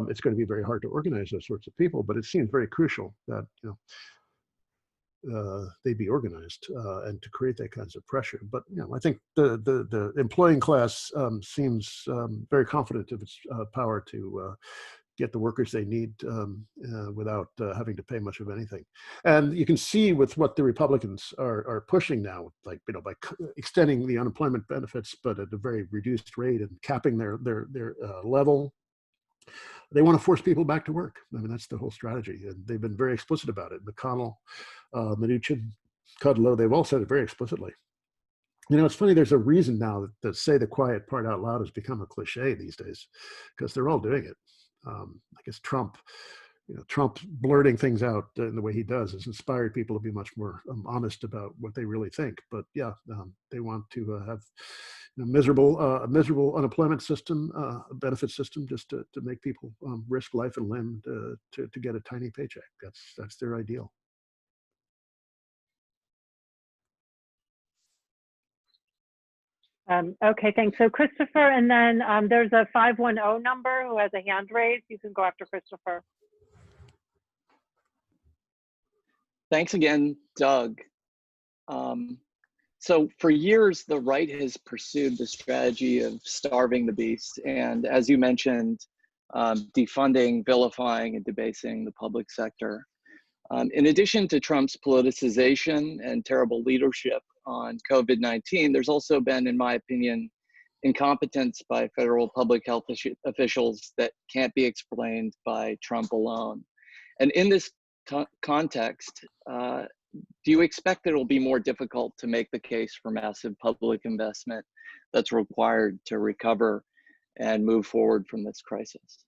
it's going to be very hard to organize those sorts of people. But it seems very crucial that they be organized and to create that kinds of pressure. But I think the employing class seems very confident of its power to get the workers they need without having to pay much of anything. And you can see with what the Republicans are pushing now, like by extending the unemployment benefits, but at a very reduced rate and capping their level. They want to force people back to work. I mean, that's the whole strategy, and they've been very explicit about it. McConnell, Mnuchin, Kudlow, they've all said it very explicitly. It's funny, there's a reason now that say the quiet part out loud has become a cliche these days, because they're all doing it. I guess Trump blurting things out in the way he does has inspired people to be much more honest about what they really think. But yeah, they want to have a miserable unemployment system, a benefit system, just to make people risk life and limb to get a tiny paycheck. That's their ideal. Okay, thanks. So Christopher, and then there's a 510 number who has a hand raised. You can go after Christopher. Thanks again, Doug. So for years, the right has pursued the strategy of starving the beast. And as you mentioned, defunding, vilifying, and debasing the public sector. In addition to Trump's politicization and terrible leadership on COVID-19, there's also been, in my opinion, incompetence by federal public health officials that can't be explained by Trump alone. And in this context, do you expect that it will be more difficult to make the case for massive public investment that's required to recover and move forward from this crisis?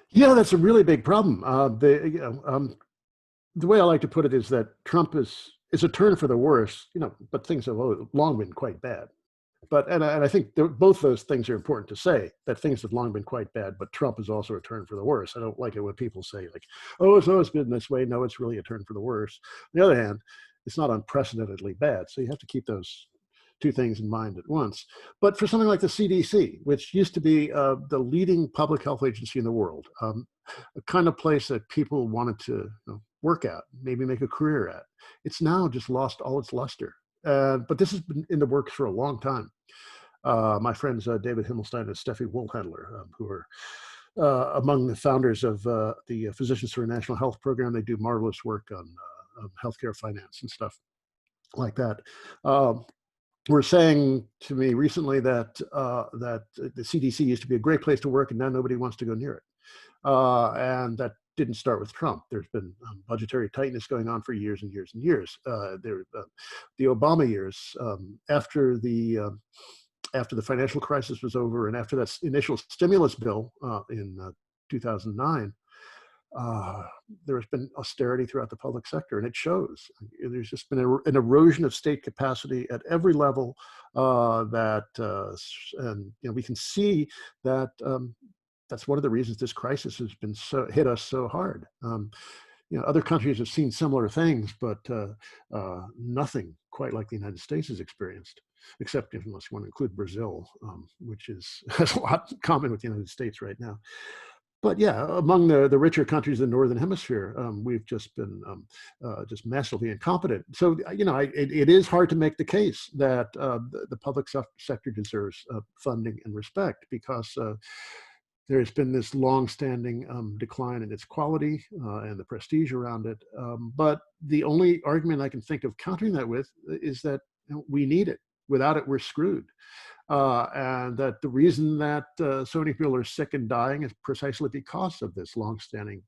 Yeah, that's a really big problem. The way I like to put it is that Trump is is a turn for the worse, but things have long been quite bad. And I think both those things are important to say, that things have long been quite bad, but Trump is also a turn for the worse. I don't like it when people say like, oh, it's always been this way. No, it's really a turn for the worse. On the other hand, it's not unprecedentedly bad. So you have to keep those two things in mind at once. But for something like the CDC, which used to be the leading public health agency in the world, a kind of place that people wanted to work at, maybe make a career at, it's now just lost all its luster. But this has been in the works for a long time. My friends David Himmelstein and Steffi Wohlhandler, who are among the founders of the Physicians for a National Health Program, they do marvelous work on healthcare finance and stuff like that. Were saying to me recently that that the CDC used to be a great place to work, and now nobody wants to go near it. And that didn't start with Trump. There's been budgetary tightness going on for years and years and years. The Obama years, after the financial crisis was over, and after that initial stimulus bill in 2009, there has been austerity throughout the public sector, and it shows. There's just been an erosion of state capacity at every level. And we can see that. That's one of the reasons this crisis has been hit us so hard. Other countries have seen similar things, but nothing quite like the United States has experienced, except unless you want to include Brazil, which has a lot in common with the United States right now. But yeah, among the richer countries in the Northern Hemisphere, we've just been just massively incompetent. So, it is hard to make the case that the public sector deserves funding and respect, because there's been this long-standing decline in its quality and the prestige around it. But the only argument I can think of countering that with is that we need it. Without it, we're screwed. And that the reason that so many people are sick and dying is precisely because of this long-standing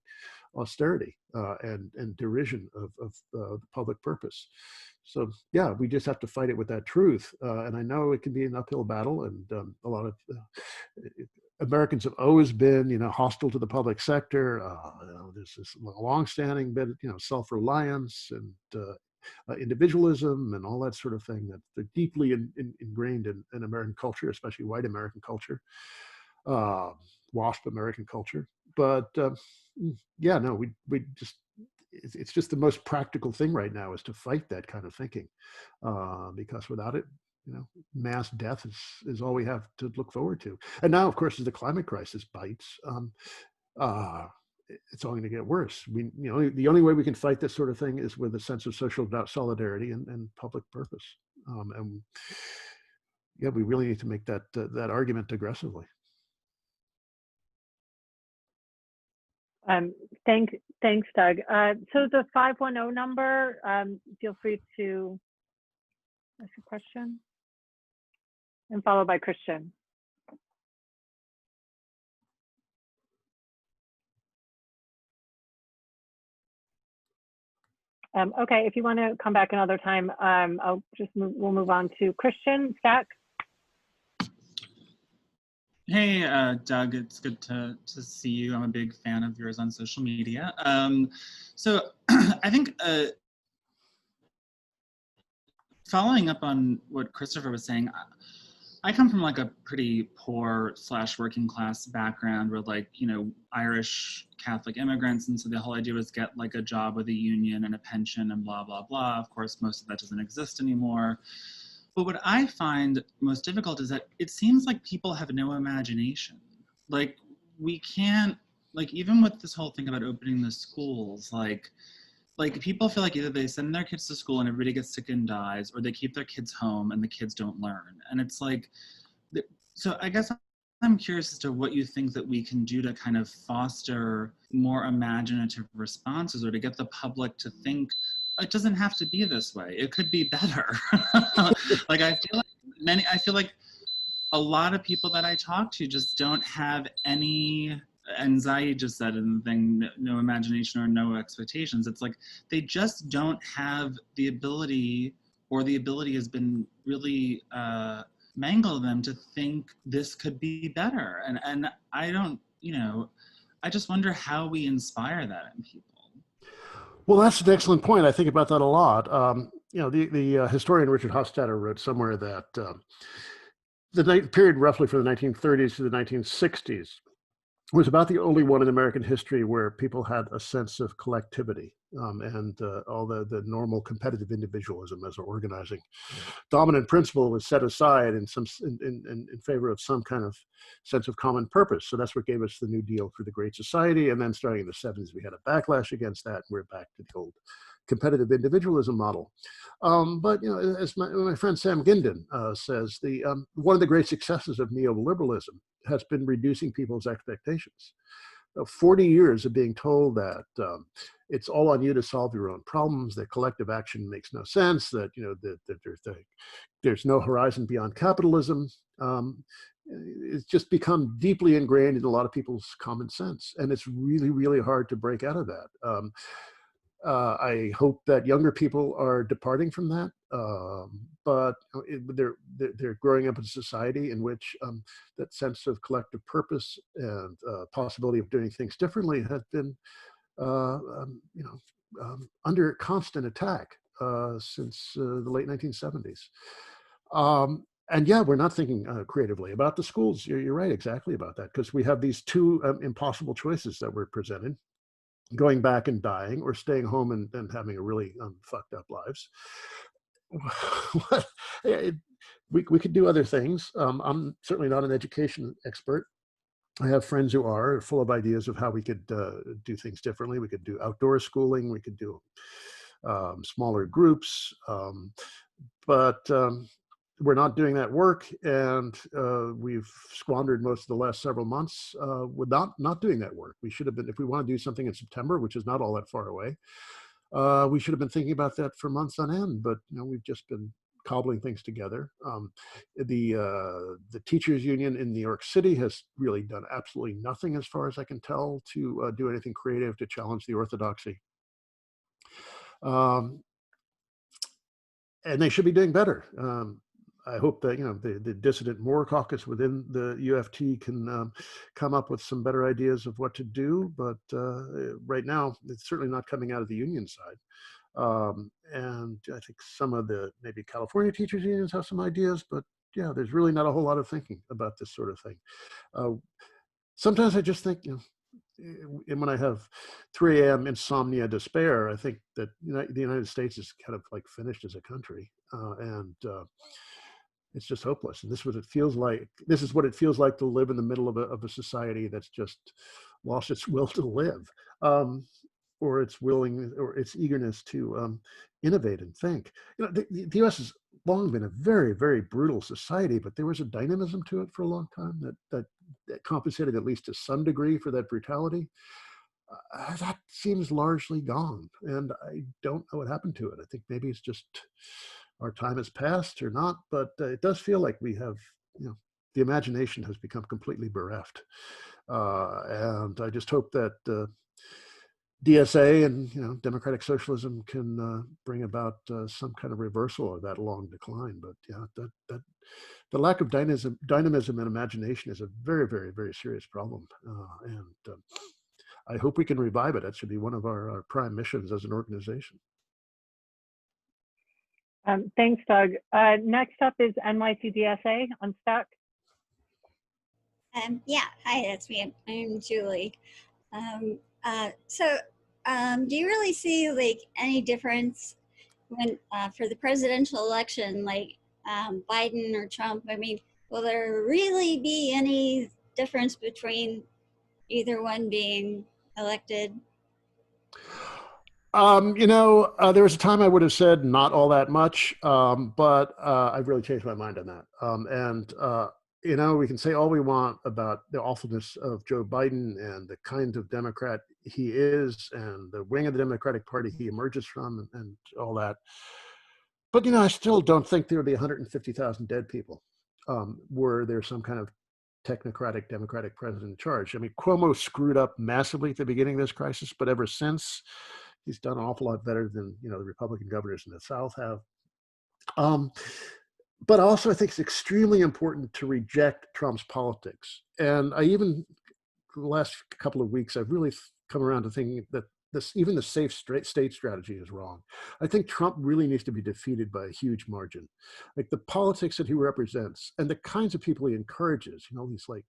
austerity and derision of the public purpose. So yeah, we just have to fight it with that truth. And I know it can be an uphill battle, and a lot of Americans have always been, hostile to the public sector. There's this long-standing bit, self-reliance and individualism and all that sort of thing that they're deeply ingrained in American culture, especially white American culture, WASP American culture. But we just, it's just the most practical thing right now is to fight that kind of thinking, because without it, mass death is all we have to look forward to. And now, of course, as the climate crisis bites, it's only going to get worse. The only way we can fight this sort of thing is with a sense of social solidarity and public purpose. And yeah, we really need to make that argument aggressively. Thanks, Doug. So the 510 number, feel free to ask a question, and followed by Christian. Okay, if you want to come back another time, we'll move on to Christian Stack. Hey, Doug, it's good to see you. I'm a big fan of yours on social media. So I think following up on what Christopher was saying, I come from like a pretty poor / working class background with Irish Catholic immigrants. And so the whole idea was get like a job with a union and a pension and blah, blah, blah. Of course, most of that doesn't exist anymore. But what I find most difficult is that it seems like people have no imagination. Like we can't, even with this whole thing about opening the schools, like people feel like either they send their kids to school and everybody gets sick and dies, or they keep their kids home and the kids don't learn. And it's like, so I guess I'm curious as to what you think that we can do to kind of foster more imaginative responses, or to get the public to think it doesn't have to be this way. It could be better. I feel like a lot of people that I talk to just don't have any, and Zai just said in the thing, no imagination or no expectations. It's like they just don't have the ability, or the ability has been really mangled them to think this could be better. And I don't, I just wonder how we inspire that in people. Well, that's an excellent point. I think about that a lot. You know, the historian Richard Hofstadter wrote somewhere that the period roughly from the 1930s to the 1960s was about the only one in American history where people had a sense of collectivity and all the normal competitive individualism as an organizing dominant principle was set aside in favor of some kind of sense of common purpose. So that's what gave us the New Deal for the Great Society. And then starting in the 70s, we had a backlash against that. And we're back to the old competitive individualism model. But you know, as my friend Sam Gindin says, one of the great successes of neoliberalism has been reducing people's expectations. 40 years of being told that it's all on you to solve your own problems, that collective action makes no sense, that you know that there's no horizon beyond capitalism. It's just become deeply ingrained in a lot of people's common sense, and it's really, really hard to break out of that. I hope that younger people are departing from that, but they're growing up in a society in which that sense of collective purpose and possibility of doing things differently has been, under constant attack since the late 1970s. And yeah, we're not thinking creatively about the schools. You're right, exactly about that, because we have these two impossible choices that we're presented. Going back and dying, or staying home and having a really fucked up lives. we could do other things. I'm certainly not an education expert. I have friends who are full of ideas of how we could do things differently. We could do outdoor schooling. We could do smaller groups. But we're not doing that work, and we've squandered most of the last several months with not doing that work. We should have been, if we want to do something in September, which is not all that far away, we should have been thinking about that for months on end. But you know, we've just been cobbling things together. The teachers union in New York City has really done absolutely nothing, as far as I can tell, to do anything creative to challenge the orthodoxy. And they should be doing better. I hope that the dissident Moore caucus within the UFT can come up with some better ideas of what to do. But right now, it's certainly not coming out of the union side. And I think some of the maybe California teachers unions have some ideas, but yeah, there's really not a whole lot of thinking about this sort of thing. Sometimes I just think, and when I have 3 a.m. insomnia despair, I think that the United States is kind of like finished as a country, and it's just hopeless. And this is what it feels like. This is what it feels like to live in the middle of a society that's just lost its will to live, or its eagerness to innovate and think. The U.S. has long been a very, very brutal society, but there was a dynamism to it for a long time that compensated at least to some degree for that brutality. That seems largely gone, and I don't know what happened to it. I think maybe it's just our time has passed or not, but it does feel like we have, the imagination has become completely bereft. And I just hope that DSA and democratic socialism can bring about some kind of reversal of that long decline. But yeah, that the lack of dynamism and imagination is a very, very, very serious problem, and I hope we can revive it. That should be one of our prime missions as an organization. Thanks, Doug. Next up is NYC DSA Unstuck. Yeah, hi, that's me. I'm Julie. Do you really see like any difference when for the presidential election, like Biden or Trump? I mean, will there really be any difference between either one being elected? There was a time I would have said not all that much, but I've really changed my mind on that. We can say all we want about the awfulness of Joe Biden and the kind of Democrat he is and the wing of the Democratic Party he emerges from and all that. But, I still don't think there would be 150,000 dead people were there some kind of technocratic Democratic president in charge. I mean, Cuomo screwed up massively at the beginning of this crisis, but ever since, he's done an awful lot better than, the Republican governors in the South have. But also, I think it's extremely important to reject Trump's politics. And I even, the last couple of weeks, I've really come around to thinking that even the safe state strategy is wrong. I think Trump really needs to be defeated by a huge margin. Like the politics that he represents and the kinds of people he encourages, these like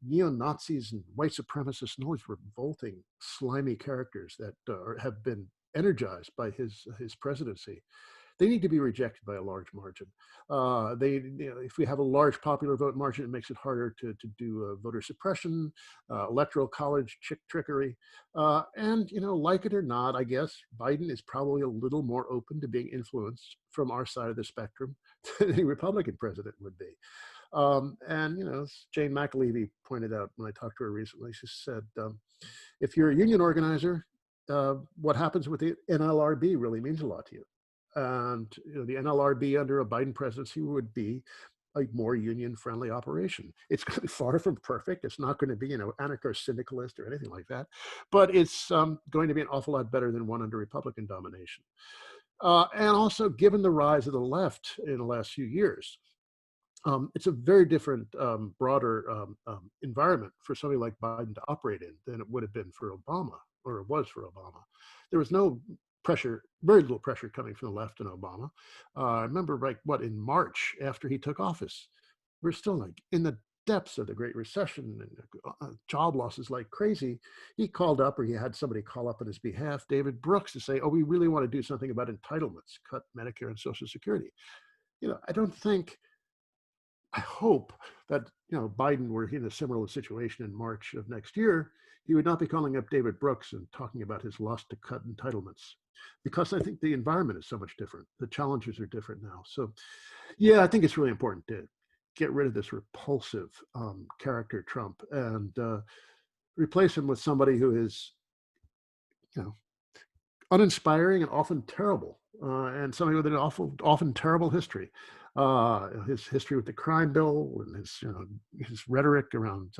neo-Nazis and white supremacists and all these revolting, slimy characters that have been energized by his presidency. They need to be rejected by a large margin. If we have a large popular vote margin, it makes it harder to do voter suppression, electoral college trickery. And, like it or not, I guess Biden is probably a little more open to being influenced from our side of the spectrum than any Republican president would be. And, as Jane McAlevey pointed out when I talked to her recently, she said, if you're a union organizer, what happens with the NLRB really means a lot to you. And the NLRB under a Biden presidency would be a more union-friendly operation. It's far from perfect. It's not going to be, anarcho-syndicalist or anything like that, but it's going to be an awful lot better than one under Republican domination. And also, given the rise of the left in the last few years, it's a very different, broader environment for somebody like Biden to operate in than it would have been for Obama, or it was for Obama. There was no pressure, very little pressure coming from the left in Obama. I remember, in March after he took office, we're still in the depths of the Great Recession and job losses like crazy. He called up, or he had somebody call up on his behalf, David Brooks, to say, oh, we really want to do something about entitlements, cut Medicare and Social Security. I hope that, Biden were in a similar situation in March of next year, he would not be calling up David Brooks and talking about his lust to cut entitlements, because I think the environment is so much different. The challenges are different now. So, yeah, I think it's really important to get rid of this repulsive character, Trump, and replace him with somebody who is, uninspiring and often terrible, and somebody with an often terrible history. His history with the crime bill and his rhetoric around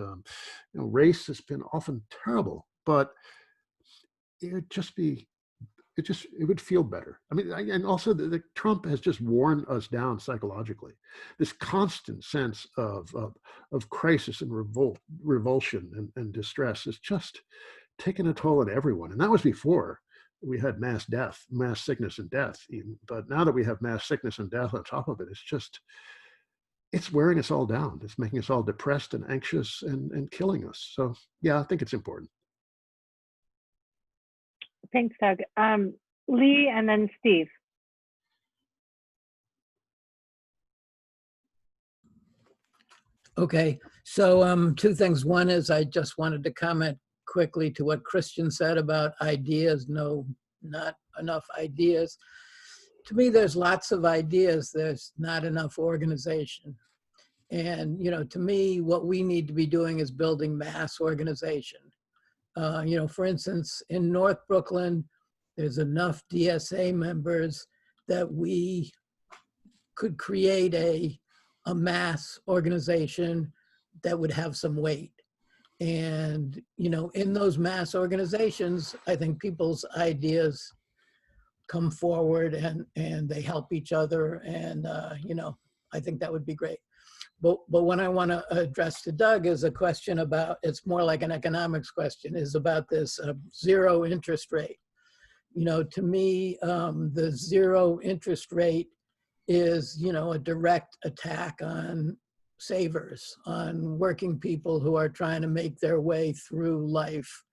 race has been often terrible, but it would feel better. I mean, and also the Trump has just worn us down psychologically. This constant sense of crisis and revulsion and distress has just taken a toll on everyone, and that was before we had mass sickness and death even. But now that we have mass sickness and death on top of it, it's wearing us all down. It's making us all depressed and anxious and killing us. So yeah, I think it's important. Thanks, Doug. Lee and then Steve. Okay, so two things. One is I just wanted to comment quickly to what Christian said about ideas. No, not enough ideas. To me, there's lots of ideas. There's not enough organization. And, to me, what we need to be doing is building mass organization. For instance, in North Brooklyn, there's enough DSA members that we could create a mass organization that would have some weight. And, in those mass organizations, I think people's ideas come forward and they help each other. And, I think that would be great. But what I want to address to Doug is a question about, it's more like an economics question, is about this zero interest rate. To me, the zero interest rate is, a direct attack on savers, on working people who are trying to make their way through life.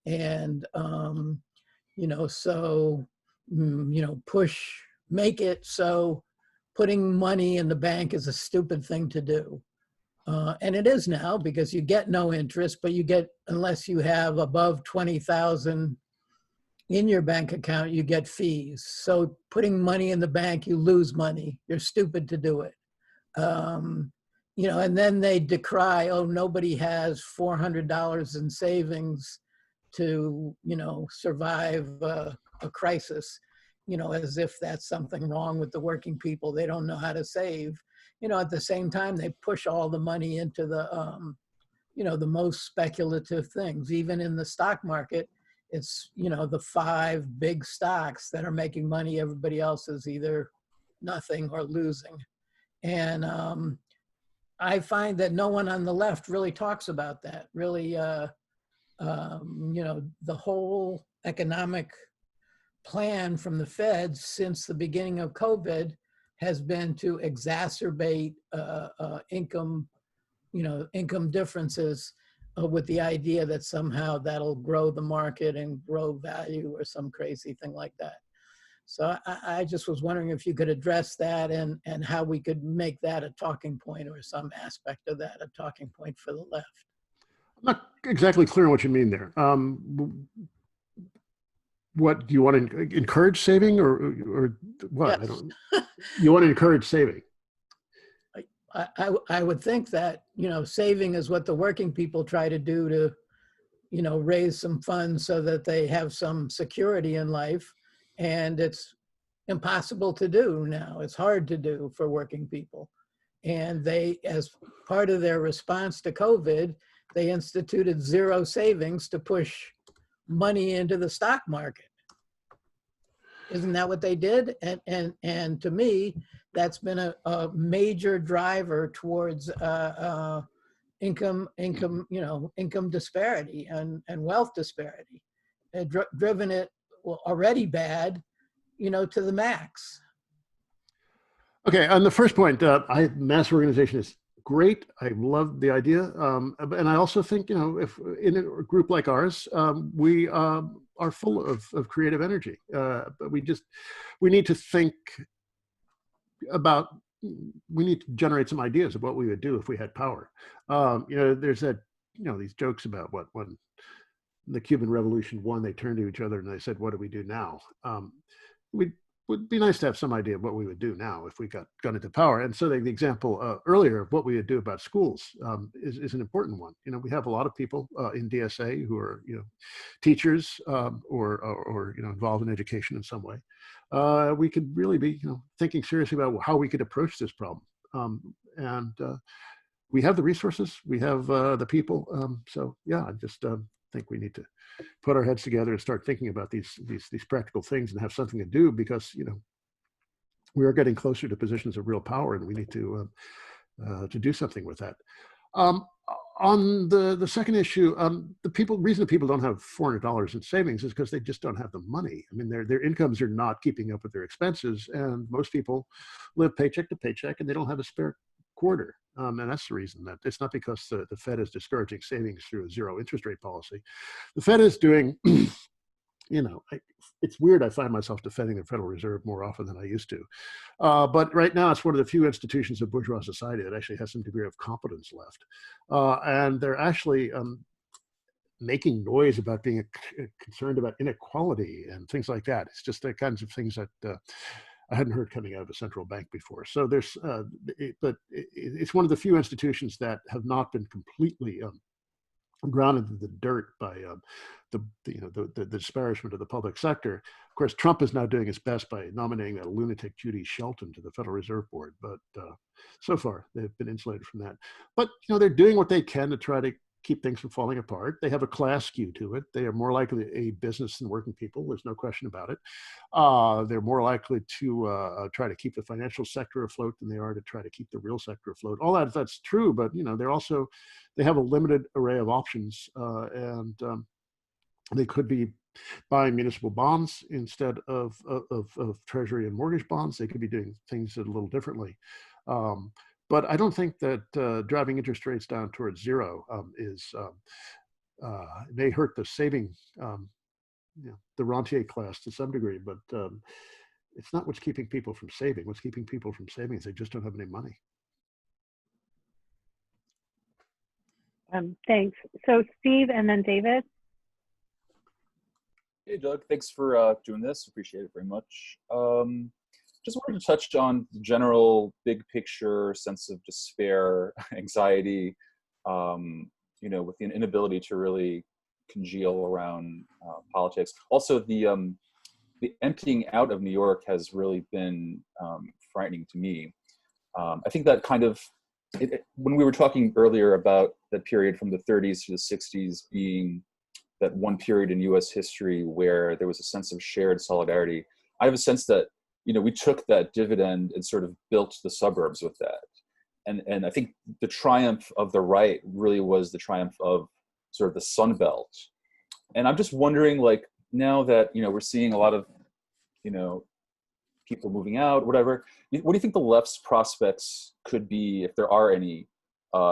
And, make it so putting money in the bank is a stupid thing to do. And it is now, because you get no interest, but you get, unless you have above 20,000 in your bank account, you get fees. So putting money in the bank, you lose money. You're stupid to do it. And then they decry, oh, nobody has $400 in savings to, survive a crisis, as if that's something wrong with the working people. They don't know how to save. At the same time, they push all the money into the, the most speculative things. Even in the stock market, it's, the 5 big stocks that are making money. Everybody else is either nothing or losing. And I find that no one on the left really talks about that. Really, the whole economic plan from the Fed since the beginning of COVID has been to exacerbate income differences with the idea that somehow that'll grow the market and grow value or some crazy thing like that. So I just was wondering if you could address that and how we could make that a talking point or some aspect of that a talking point for the left. I'm not exactly clear on what you mean there. What do you want to encourage saving or what? Yes. I don't. You want to encourage saving? I would think that, saving is what the working people try to do to, raise some funds so that they have some security in life. And it's impossible to do now. It's hard to do for working people. And they, as part of their response to COVID, they instituted zero savings to push money into the stock market. Isn't that what they did? And to me, that's been a major driver towards income disparity and wealth disparity. Driven it already bad, to the max. Okay, on the first point, mass organization is great. I love the idea, and I also think if in a group like ours, we are full of creative energy, but we need to think about. We need to generate some ideas of what we would do if we had power. There's these jokes about when the Cuban Revolution won, they turned to each other and they said, "What do we do now?" Would be nice to have some idea of what we would do now if we got into power. And so the example earlier of what we would do about schools is an important one. We have a lot of people in DSA who are teachers or involved in education in some way. We could really be thinking seriously about how we could approach this problem. And we have the resources, we have the people. So yeah, I just think we need to put our heads together and start thinking about these practical things and have something to do, because we are getting closer to positions of real power, and we need to do something with that. On the second issue, the reason that people don't have $400 in savings is because they just don't have the money. I mean, their incomes are not keeping up with their expenses, and most people live paycheck to paycheck, and they don't have a spare quarter. And that's the reason. That it's not because the Fed is discouraging savings through a zero interest rate policy. The Fed is doing, it's weird. I find myself defending the Federal Reserve more often than I used to. But right now, it's one of the few institutions of bourgeois society that actually has some degree of competence left. And they're actually making noise about being concerned about inequality and things like that. It's just the kinds of things that I hadn't heard coming out of a central bank before. So there's, but it's one of the few institutions that have not been completely grounded in the dirt by the disparagement of the public sector. Of course, Trump is now doing his best by nominating that lunatic Judy Shelton to the Federal Reserve Board, but so far they've been insulated from that. But they're doing what they can to try to keep things from falling apart. They have a class skew to it. They are more likely a business than working people. There's no question about it. They're more likely to try to keep the financial sector afloat than they are to try to keep the real sector afloat. All that's true, but they have a limited array of options, and they could be buying municipal bonds instead of treasury and mortgage bonds. They could be doing things a little differently. But I don't think that driving interest rates down towards zero may hurt the saving, the rentier class to some degree, but it's not what's keeping people from saving. What's keeping people from saving is they just don't have any money. Thanks. So Steve and then David. Hey, Doug, thanks for doing this. Appreciate it very much. Just wanted to touch on the general big picture sense of despair, anxiety, with the inability to really congeal around politics. Also, the emptying out of New York has really been frightening to me. I think that kind of, when we were talking earlier about the period from the 30s to the 60s being that one period in US history where there was a sense of shared solidarity, I have a sense that we took that dividend and sort of built the suburbs with that. And I think the triumph of the right really was the triumph of sort of the Sun Belt. And I'm just wondering, now that, we're seeing a lot of, people moving out, whatever, what do you think the left's prospects could be, if there are any,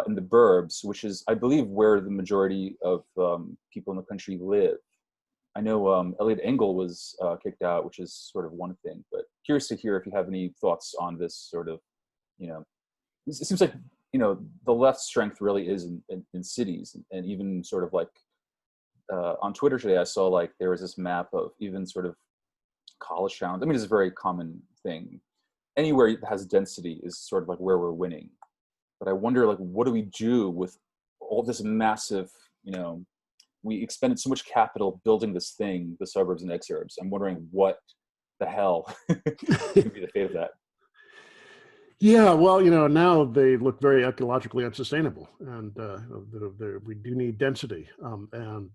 in the burbs, which is, I believe, where the majority of people in the country live? I know Elliot Engel was kicked out, which is sort of one thing, but curious to hear if you have any thoughts on this sort of, it seems like, the left's strength really is in cities, and even sort of like on Twitter today, I saw like there was this map of even sort of college towns. I mean, it's a very common thing. Anywhere that has density is sort of like where we're winning. But I wonder, like, what do we do with all this massive, we expended so much capital building this thing, the suburbs and exurbs. I'm wondering what the hell could be the fate of that. Yeah, well, now they look very ecologically unsustainable, and we do need density and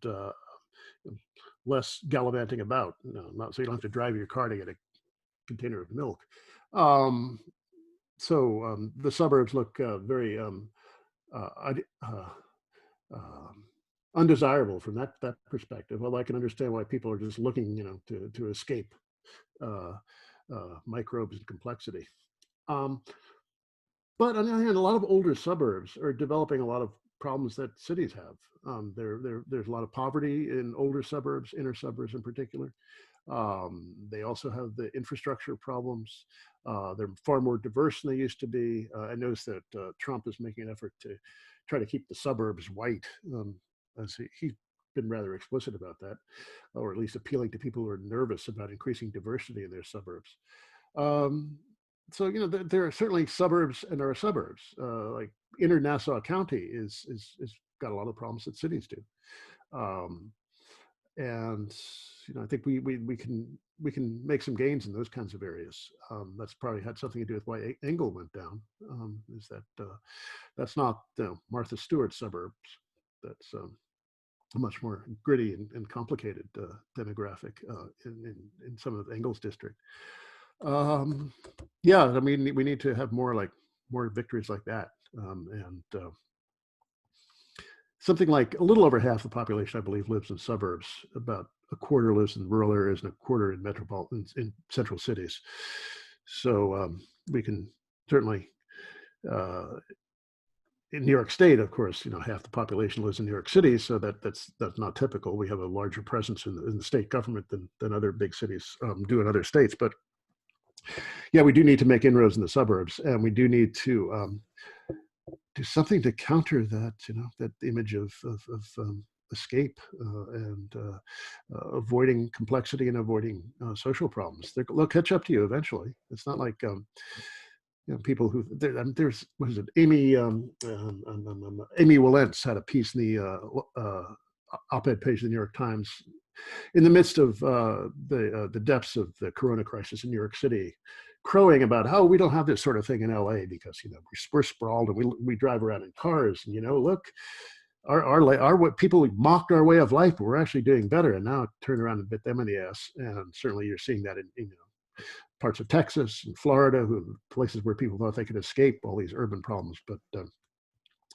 less gallivanting about. Not so you don't have to drive your car to get a container of milk. So the suburbs look very undesirable from that perspective. Well, I can understand why people are just looking, to escape microbes and complexity. But on the other hand, a lot of older suburbs are developing a lot of problems that cities have. There's a lot of poverty in older suburbs, inner suburbs in particular. They also have the infrastructure problems. They're far more diverse than they used to be. I noticed that Trump is making an effort to try to keep the suburbs white. As he's been rather explicit about that, or at least appealing to people who are nervous about increasing diversity in their suburbs. So there are certainly suburbs and there are suburbs. Like inner Nassau County is got a lot of problems that cities do, and I think we can make some gains in those kinds of areas. That's probably had something to do with why Engel went down. Is that that's not Martha Stewart's suburbs. That's a much more gritty and complicated demographic in some of Engel's district. Yeah, I mean, we need to have more victories like that, and something like a little over half the population, I believe, lives in suburbs. About a quarter lives in rural areas, and a quarter in metropolitan, in central cities. So we can certainly. In New York State, of course, half the population lives in New York City, so that's not typical. We have a larger presence in the state government than other big cities do in other states. But yeah, we do need to make inroads in the suburbs, and we do need to do something to counter that, that image of escape and avoiding complexity and avoiding social problems. They'll catch up to you eventually. It's not like people who there's what is it? Amy Wilentz had a piece in the op-ed page of the New York Times in the midst of the depths of the corona crisis in New York City, crowing about how we don't have this sort of thing in LA because we're sprawled and we drive around in cars, and look, our people mocked our way of life, but we're actually doing better, and now turn around and bit them in the ass. And certainly you're seeing that in parts of Texas and Florida, places where people thought they could escape all these urban problems, but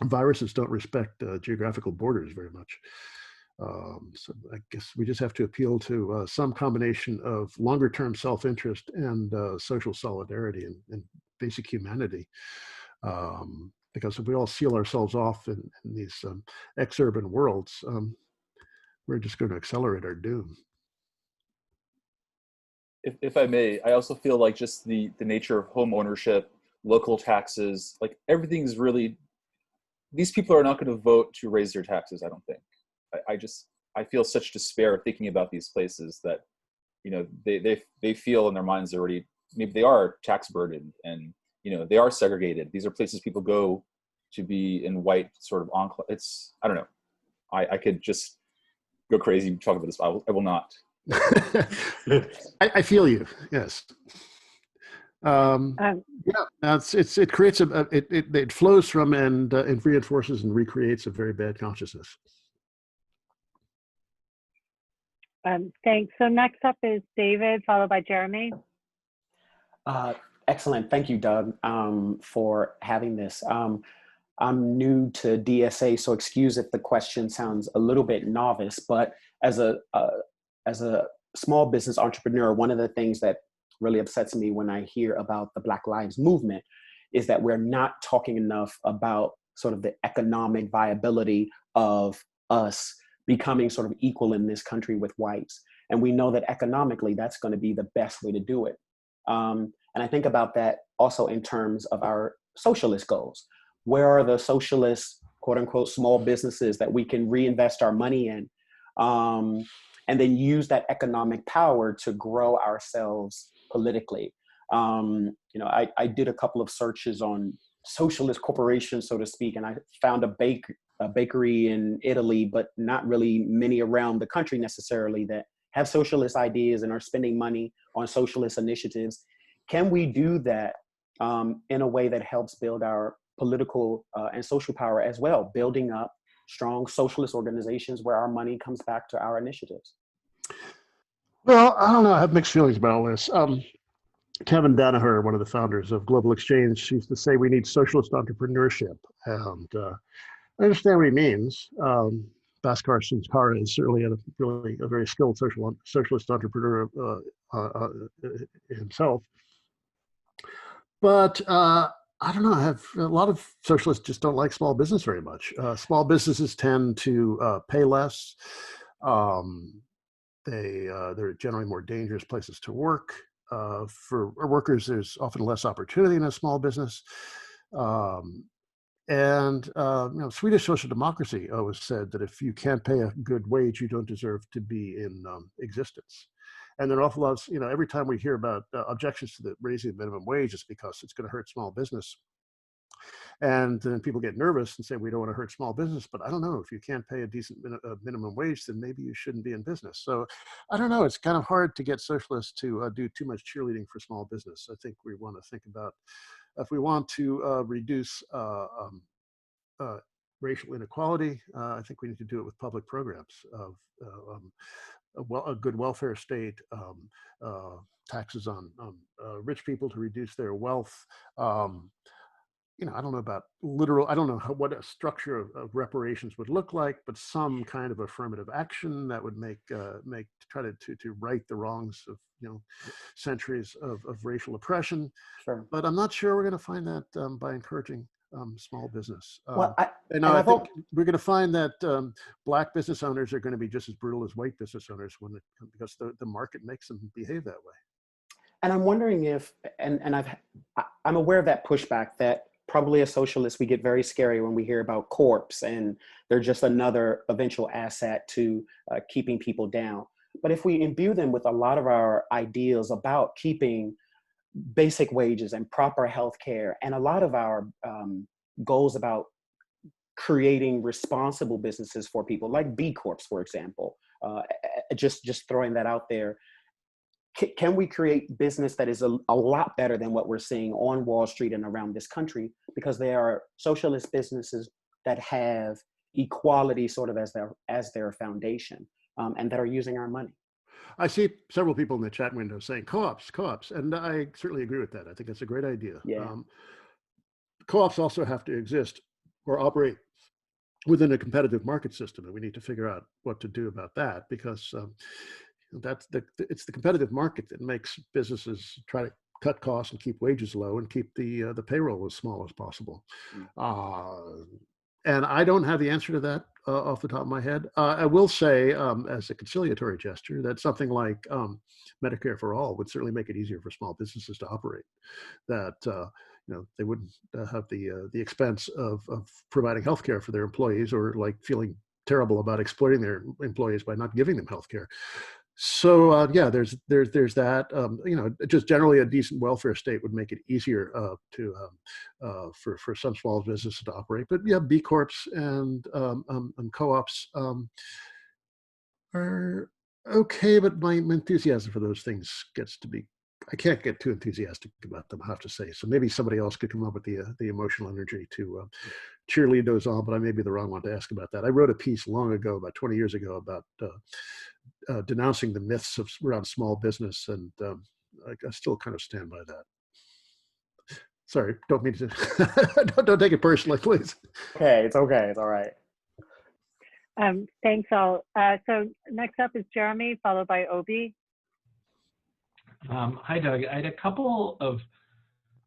viruses don't respect geographical borders very much. So I guess we just have to appeal to some combination of longer-term self-interest and social solidarity and basic humanity. Because if we all seal ourselves off in these exurban worlds, we're just going to accelerate our doom. If I may, I also feel like just the nature of home ownership, local taxes, like everything's really, these people are not going to vote to raise their taxes, I don't think. I feel such despair thinking about these places that, they feel in their minds already, maybe they are tax burdened and, they are segregated. These are places people go to be in white sort of enclave. I don't know. I could just go crazy talking about this. I will not. I feel you. Yes. Yeah. It creates it flows from and reinforces and recreates a very bad consciousness. Thanks. So next up is David, followed by Jeremy. Excellent. Thank you, Doug, for having this. I'm new to DSA, so excuse if the question sounds a little bit novice, but as a as a small business entrepreneur, one of the things that really upsets me when I hear about the Black Lives Movement is that we're not talking enough about sort of the economic viability of us becoming sort of equal in this country with whites. And we know that economically, that's going to be the best way to do it. And I think about that also in terms of our socialist goals. Where are the socialist, quote unquote, small businesses that we can reinvest our money in, and then use that economic power to grow ourselves politically? I did a couple of searches on socialist corporations, so to speak, and I found a bakery in Italy, but not really many around the country necessarily that have socialist ideas and are spending money on socialist initiatives. Can we do that in a way that helps build our political and social power as well, building up strong socialist organizations where our money comes back to our initiatives? Well, I don't know. I have mixed feelings about all this. Kevin Danaher, one of the founders of Global Exchange, used to say we need socialist entrepreneurship. And I understand what he means. Bhaskar Sankara is certainly a very skilled socialist entrepreneur himself. But I don't know. I have a lot of socialists just don't like small business very much. Small businesses tend to pay less. They're generally more dangerous places to work. For workers, there's often less opportunity in a small business. Swedish social democracy always said that if you can't pay a good wage, you don't deserve to be in existence. And there are an awful lot of, every time we hear about objections to the raising the minimum wage, it's because it's going to hurt small business. And then people get nervous and say, we don't want to hurt small business, but I don't know, if you can't pay a decent minimum wage, then maybe you shouldn't be in business. So I don't know, it's kind of hard to get socialists to do too much cheerleading for small business. I think we want to think about, if we want to reduce racial inequality, I think we need to do it with public programs of a good welfare state, taxes on rich people to reduce their wealth. I don't know about I don't know what a structure of reparations would look like, but some kind of affirmative action that would try to right the wrongs of centuries of racial oppression. Sure. But I'm not sure we're going to find that by encouraging small business. I think we're going to find that Black business owners are going to be just as brutal as white business owners because the market makes them behave that way. And I'm wondering if, I'm aware of that pushback that probably as socialists, we get very scary when we hear about corps and they're just another eventual asset to keeping people down. But if we imbue them with a lot of our ideals about keeping basic wages and proper health care, and a lot of our goals about creating responsible businesses for people, like B Corps, for example, just throwing that out there, can we create business that is a lot better than what we're seeing on Wall Street and around this country? Because they are socialist businesses that have equality sort of as their foundation, and that are using our money. I see several people in the chat window saying co-ops, and I certainly agree with that. I think that's a great idea. Yeah. Co-ops also have to exist or operate within a competitive market system, and we need to figure out what to do about that, because it's the competitive market that makes businesses try to cut costs and keep wages low and keep the payroll as small as possible. And I don't have the answer to that off the top of my head. I will say, as a conciliatory gesture, that something like Medicare for All would certainly make it easier for small businesses to operate. That they wouldn't have the expense of providing healthcare for their employees, or like feeling terrible about exploiting their employees by not giving them healthcare. So there's that. Just generally a decent welfare state would make it easier for some small businesses to operate. But yeah, B Corps and co-ops are okay, but my enthusiasm for those things gets to be, I can't get too enthusiastic about them, I have to say. So maybe somebody else could come up with the emotional energy to cheerlead those on, but I may be the wrong one to ask about that. I wrote a piece long ago, about 20 years ago, about denouncing the myths around small business, and I still kind of stand by that. Sorry, don't mean to, don't take it personally, please. Okay, it's okay, it's all right. Thanks all. So next up is Jeremy, followed by Obi. Hi, Doug. I had a couple of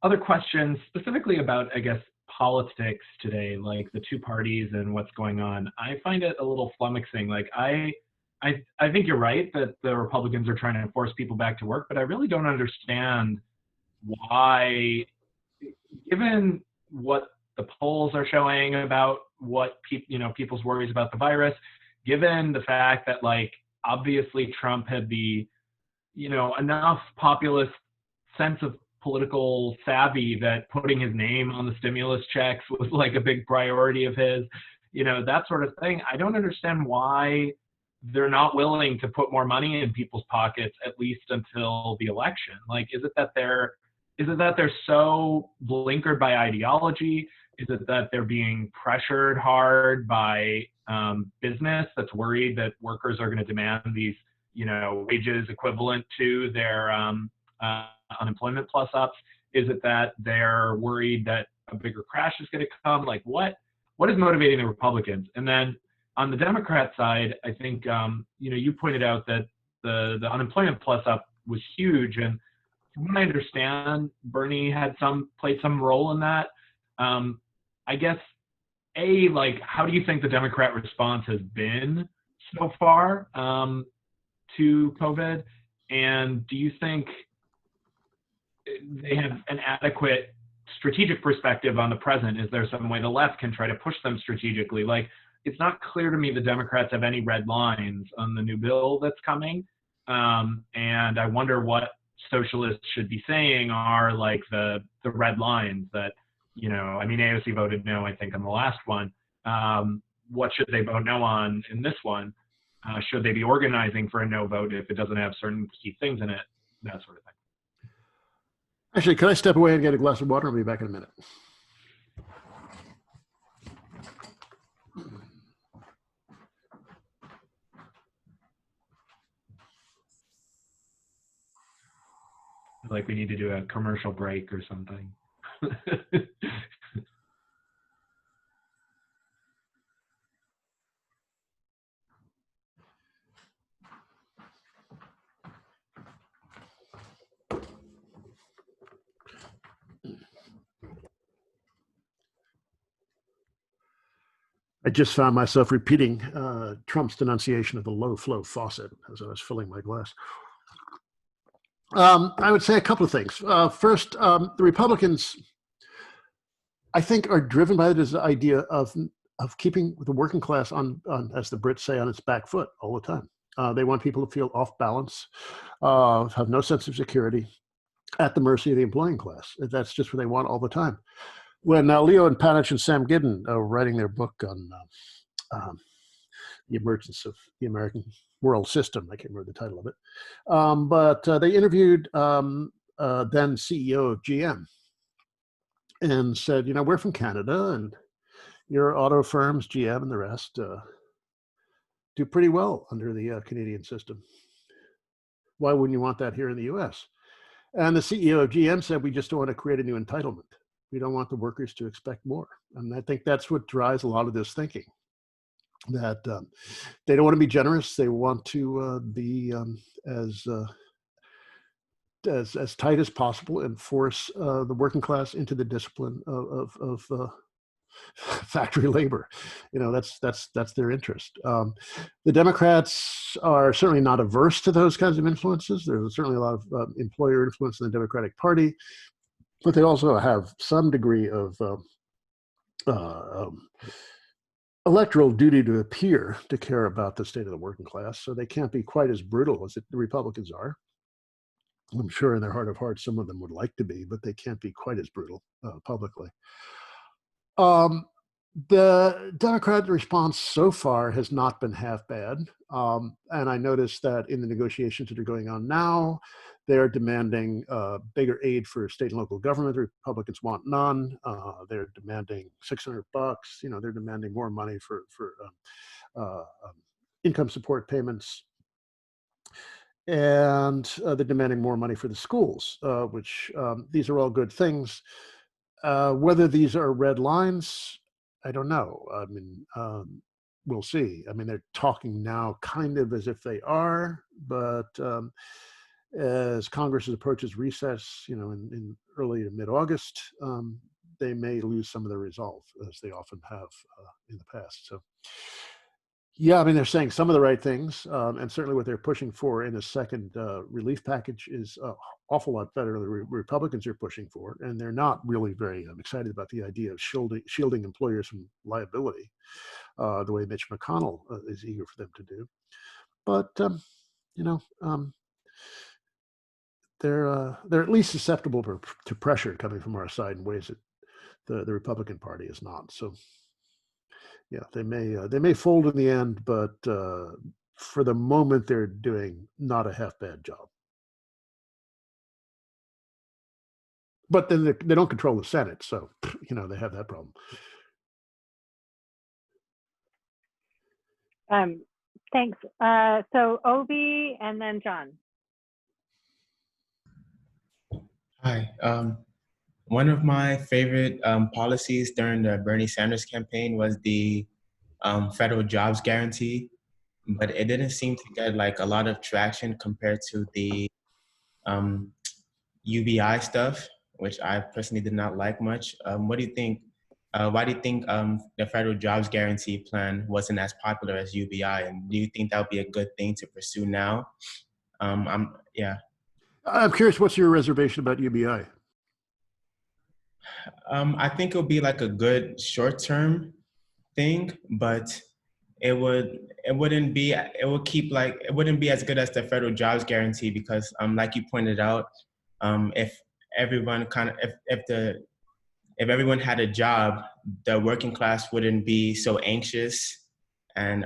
other questions, specifically about, I guess, politics today, like the two parties and what's going on. I find it a little flummoxing. Like, I think you're right that the Republicans are trying to force people back to work, but I really don't understand why, given what the polls are showing about what people's worries about the virus, given the fact that, like, obviously Trump had the enough populist sense of political savvy that putting his name on the stimulus checks was like a big priority of his, that sort of thing. I don't understand why they're not willing to put more money in people's pockets, at least until the election. Like, is it that they're so blinkered by ideology? Is it that they're being pressured hard by business that's worried that workers are going to demand these, wages equivalent to their unemployment plus ups? Is it that they're worried that a bigger crash is going to come? Like, what is motivating the Republicans? And then on the Democrat side, I think you pointed out that the unemployment plus up was huge, and from what I understand, Bernie had played some role in that. I guess, how do you think the Democrat response has been so far to COVID? And do you think they have an adequate strategic perspective on the present? Is there some way the left can try to push them strategically? Like, it's not clear to me the Democrats have any red lines on the new bill that's coming. And I wonder what socialists should be saying are like the red lines that, AOC voted no, I think, on the last one. What should they vote no on in this one? Should they be organizing for a no vote if it doesn't have certain key things in it? That sort of thing. Actually, can I step away and get a glass of water? I'll be back in a minute. Like we need to do a commercial break or something. I just found myself repeating Trump's denunciation of the low flow faucet as I was filling my glass. I would say a couple of things. First, the Republicans, I think, are driven by this idea of keeping the working class on, as the Brits say, on its back foot all the time. They want people to feel off balance, have no sense of security, at the mercy of the employing class. That's just what they want all the time. When Leo and Panich and Sam Giddon are writing their book on the emergence of the American world system, I can't remember the title of it, but they interviewed then CEO of GM and said, we're from Canada and your auto firms, GM and the rest, do pretty well under the Canadian system. Why wouldn't you want that here in the US? And the CEO of GM said, we just don't want to create a new entitlement. We don't want the workers to expect more. And I think that's what drives a lot of this thinking, that they don't want to be generous. They want to be as tight as possible and force the working class into the discipline of factory labor. That's their interest. The Democrats are certainly not averse to those kinds of influences. There's certainly a lot of employer influence in the Democratic Party, but they also have some degree of electoral duty to appear to care about the state of the working class. So they can't be quite as brutal as the Republicans are. I'm sure in their heart of hearts, some of them would like to be, but they can't be quite as brutal publicly. The Democrat response so far has not been half bad. And I noticed that in the negotiations that are going on now, they're demanding bigger aid for state and local government. The Republicans want none. They're demanding $600. They're demanding more money for income support payments. And they're demanding more money for the schools, which these are all good things. Whether these are red lines, I don't know. I mean, we'll see. I mean, they're talking now kind of as if they are, but as Congress approaches recess, in early to mid-August, they may lose some of their resolve, as they often have in the past. So, yeah, I mean, they're saying some of the right things, and certainly what they're pushing for in a second relief package is an awful lot better than the Republicans are pushing for, and they're not really very excited about the idea of shielding employers from liability, the way Mitch McConnell is eager for them to do. But they're at least susceptible to pressure coming from our side in ways that the Republican Party is not. So, yeah, they may fold in the end, but for the moment, they're doing not a half bad job. But then they don't control the Senate, so they have that problem. Thanks. So Obi and then John. Hi. One of my favorite policies during the Bernie Sanders campaign was the federal jobs guarantee, but it didn't seem to get like a lot of traction compared to the UBI stuff, which I personally did not like much. What do you think? Why do you think the federal jobs guarantee plan wasn't as popular as UBI? And do you think that would be a good thing to pursue now? I'm curious, what's your reservation about UBI? I think it would be like a good short-term thing, but it wouldn't be as good as the federal jobs guarantee because like you pointed out, if everyone had a job, the working class wouldn't be so anxious, and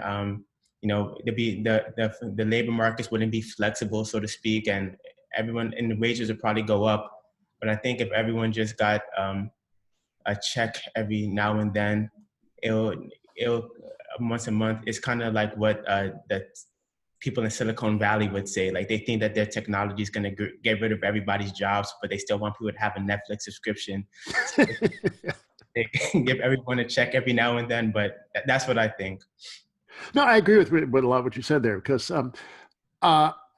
the labor markets wouldn't be flexible, so to speak, and the wages would probably go up. But I think if everyone just got a check every now and then, it'll once a month. It's kind of like what the people in Silicon Valley would say. Like they think that their technology is going to get rid of everybody's jobs, but they still want people to have a Netflix subscription. So they give everyone a check every now and then, but that's what I think. No, I agree with a lot of what you said there, because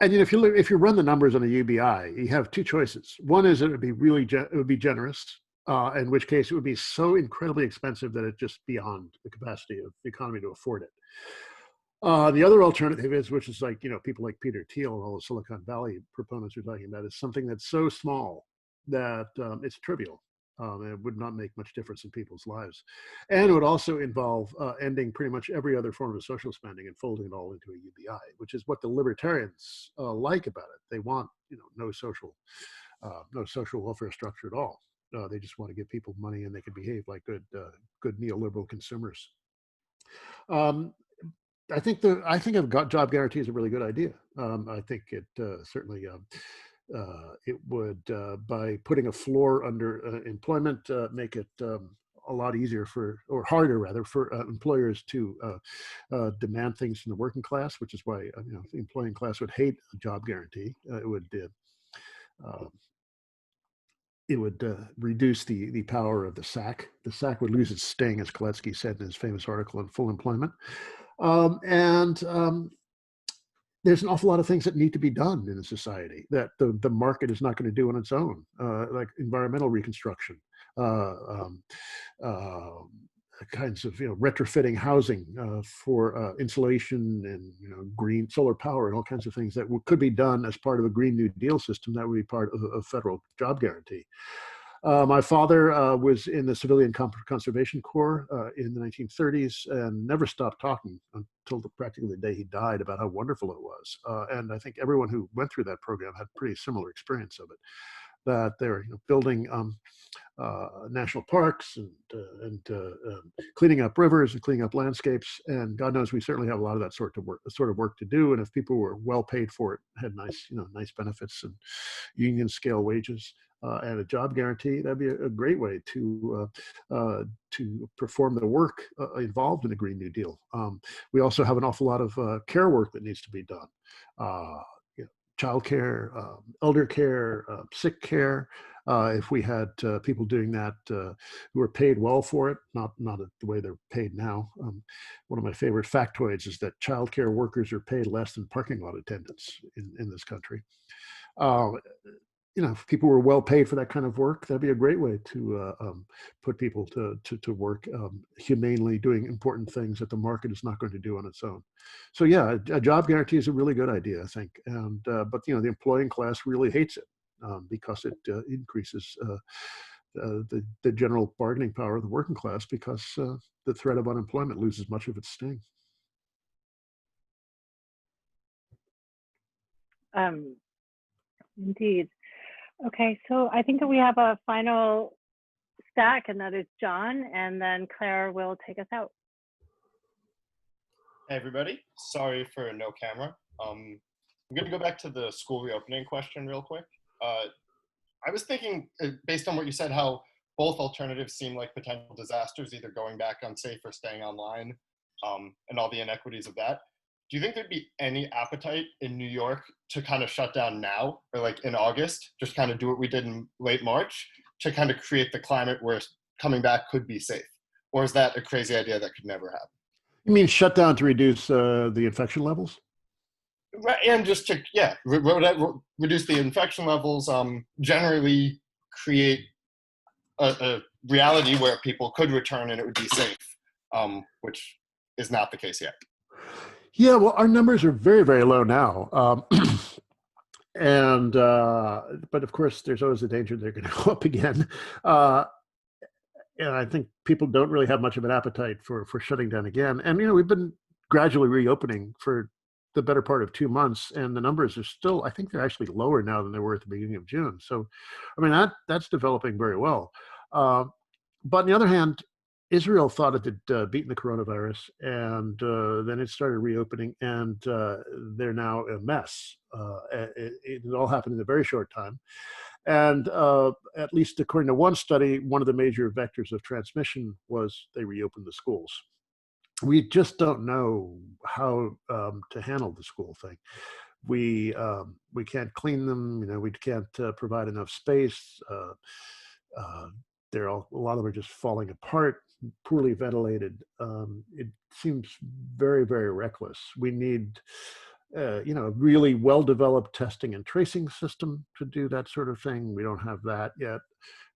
and if you run the numbers on a UBI, you have two choices. One is it would be generous, in which case it would be so incredibly expensive that it's just beyond the capacity of the economy to afford it. The other alternative is, which is like, people like Peter Thiel and all the Silicon Valley proponents are talking about, is something that's so small that it's trivial. And it would not make much difference in people's lives. And it would also involve ending pretty much every other form of social spending and folding it all into a UBI, which is what the libertarians like about it. They want, no social welfare structure at all. They just want to give people money and they can behave like good neoliberal consumers. I think a job guarantee is a really good idea. I think it certainly it would, by putting a floor under employment, make it a lot easier harder rather, for employers to demand things from the working class, which is why the employing class would hate a job guarantee. It would reduce the power of the SAC. The SAC would lose its sting, as Koletsky said in his famous article on full employment. There's an awful lot of things that need to be done in a society that the market is not going to do on its own, like environmental reconstruction, kinds of retrofitting housing for insulation and green solar power and all kinds of things that could be done as part of a Green New Deal system that would be part of a federal job guarantee. My father was in the Civilian Conservation Corps in the 1930s and never stopped talking until practically the day he died about how wonderful it was. And I think everyone who went through that program had pretty similar experience of it, that they're building national parks and cleaning up rivers and cleaning up landscapes. And God knows we certainly have a lot of that sort of work to do. And if people were well paid for it, had nice benefits and union scale wages, and a job guarantee, that'd be a great way to perform the work involved in the Green New Deal. We also have an awful lot of care work that needs to be done. Child care, elder care, sick care, If we had people doing that who were paid well for it, not the way they're paid now. One of my favorite factoids is that childcare workers are paid less than parking lot attendants in this country. If people were well paid for that kind of work, that'd be a great way to put people to work humanely, doing important things that the market is not going to do on its own. So yeah, a job guarantee is a really good idea, I think. And but the employing class really hates it because it increases the general bargaining power of the working class, because the threat of unemployment loses much of its sting. Indeed. Okay, so I think that we have a final stack, and that is John, and then Claire will take us out. Hey everybody, sorry for no camera. I'm going to go back to the school reopening question real quick. I was thinking, based on what you said, how both alternatives seem like potential disasters, either going back unsafe or staying online, and all the inequities of that. Do you think there'd be any appetite in New York to kind of shut down now, or like in August, just kind of do what we did in late March to kind of create the climate where coming back could be safe? Or is that a crazy idea that could never happen? You mean shut down to reduce the infection levels? Right, and just to, yeah, reduce the infection levels, generally create a reality where people could return and it would be safe, which is not the case yet. Yeah, well, our numbers are very, very low now. But of course, there's always the danger they're going to go up again. And I think people don't really have much of an appetite for shutting down again. And, we've been gradually reopening for the better part of 2 months, and the numbers are still, I think they're actually lower now than they were at the beginning of June. So, I mean, that's developing very well. But on the other hand, Israel thought it had beaten the coronavirus, and then it started reopening, and they're now a mess. It all happened in a very short time. And at least according to one study, one of the major vectors of transmission was they reopened the schools. We just don't know how to handle the school thing. We can't clean them. We can't provide enough space. A lot of them are just falling apart, poorly ventilated. It seems very, very reckless. We need a really well-developed testing and tracing system to do that sort of thing. We don't have that yet.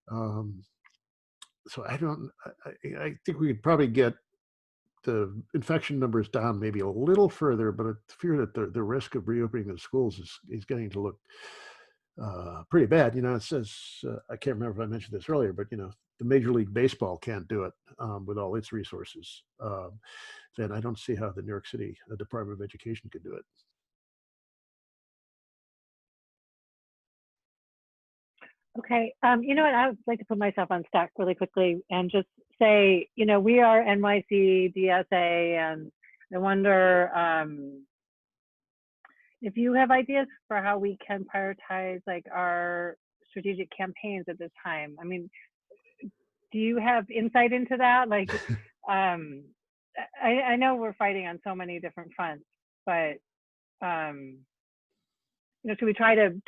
So I think we could probably get the infection numbers down maybe a little further, but I fear that the risk of reopening the schools is getting to look pretty bad. It says, I can't remember if I mentioned this earlier, but the Major League Baseball can't do it with all its resources. Then I don't see how the New York City Department of Education could do it. Okay, you know what, I would like to put myself on stack really quickly and just say, we are NYC, DSA, and I wonder if you have ideas for how we can prioritize like our strategic campaigns at this time. I mean, do you have insight into that? Like, I know we're fighting on so many different fronts, but should we try to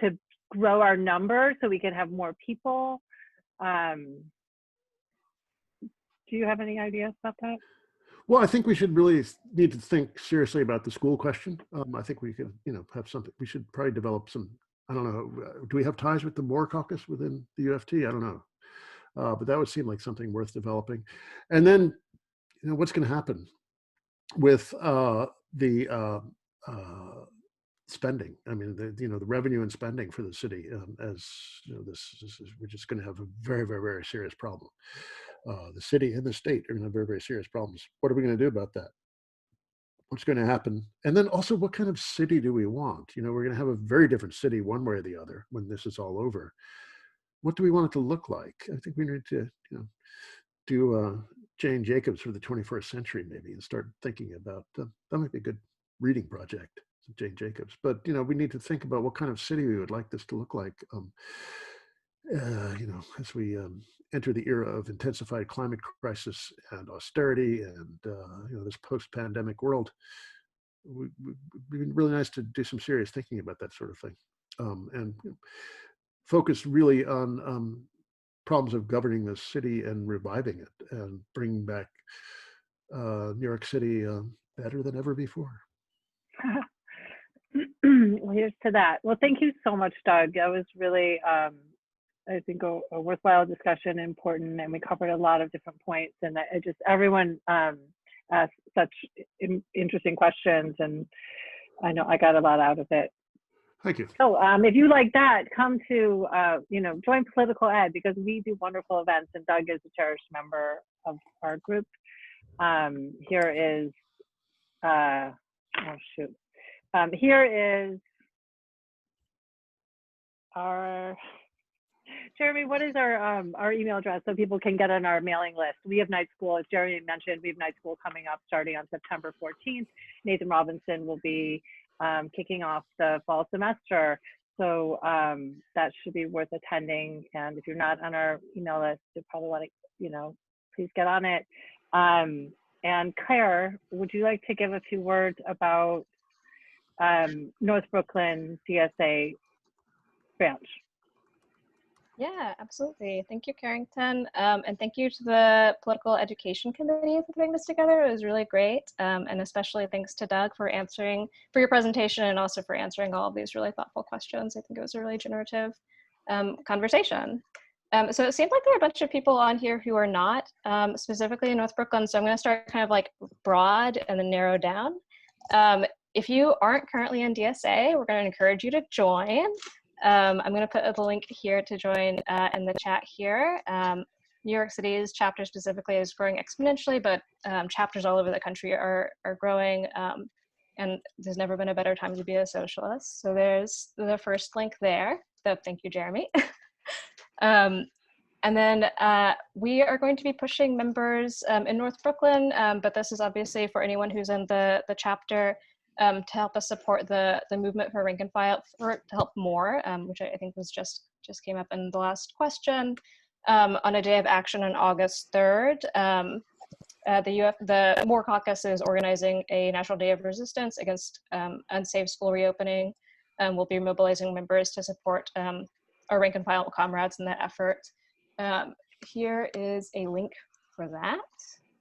grow our numbers so we can have more people? Do you have any ideas about that? Well, I think we should really need to think seriously about the school question. I think we could, have something. We should probably develop some. I don't know. Do we have ties with the Moore Caucus within the UFT? I don't know, but that would seem like something worth developing. And then, what's going to happen with the spending? I mean, the revenue and spending for the city. As we're just going to have a very, very, very serious problem. The city and the state are going to have very, very serious problems. What are we going to do about that? What's going to happen? And then also, what kind of city do we want? We're going to have a very different city one way or the other when this is all over. What do we want it to look like? I think we need to, do Jane Jacobs for the 21st century maybe, and start thinking about that. Might be a good reading project, Jane Jacobs. But we need to think about what kind of city we would like this to look like. As we enter the era of intensified climate crisis and austerity and this post-pandemic world, it'd be really nice to do some serious thinking about that sort of thing. And focus really on problems of governing the city and reviving it and bringing back New York City better than ever before. Well, here's to that. Well, thank you so much, Doug. That was really, I think, a worthwhile discussion, important, and we covered a lot of different points. And everyone asked such interesting questions, and I know I got a lot out of it. Thank you. So if you like that, come to, join Political Ed, because we do wonderful events, and Doug is a cherished member of our group. Here is, here is our, Jeremy, what is our email address so people can get on our mailing list? We have night school, as Jeremy mentioned, we have night school coming up starting on September 14th. Nathan Robinson will be kicking off the fall semester. So that should be worth attending. And if you're not on our email list, you probably want to, please get on it. And Claire, would you like to give a few words about North Brooklyn DSA branch? Yeah, absolutely. Thank you, Carrington. And thank you to the Political Education Committee for putting this together. It was really great. And especially thanks to Doug for your presentation and also for answering all of these really thoughtful questions. I think it was a really generative conversation. So it seems like there are a bunch of people on here who are not specifically in North Brooklyn. So I'm going to start kind of like broad and then narrow down. If you aren't currently in DSA, we're going to encourage you to join. I'm going to put the link here to join in the chat here. New York City's chapter specifically is growing exponentially, but chapters all over the country are growing, and there's never been a better time to be a socialist. So there's the first link there. So thank you, Jeremy. And then we are going to be pushing members in North Brooklyn, but this is obviously for anyone who's in the chapter, to help us support the movement for rank and file, to help more, which I think was just came up in the last question. On a day of action on August 3rd, the Moore Caucus is organizing a national day of resistance against unsafe school reopening. We'll be mobilizing members to support our rank and file comrades in that effort. Here is a link for that.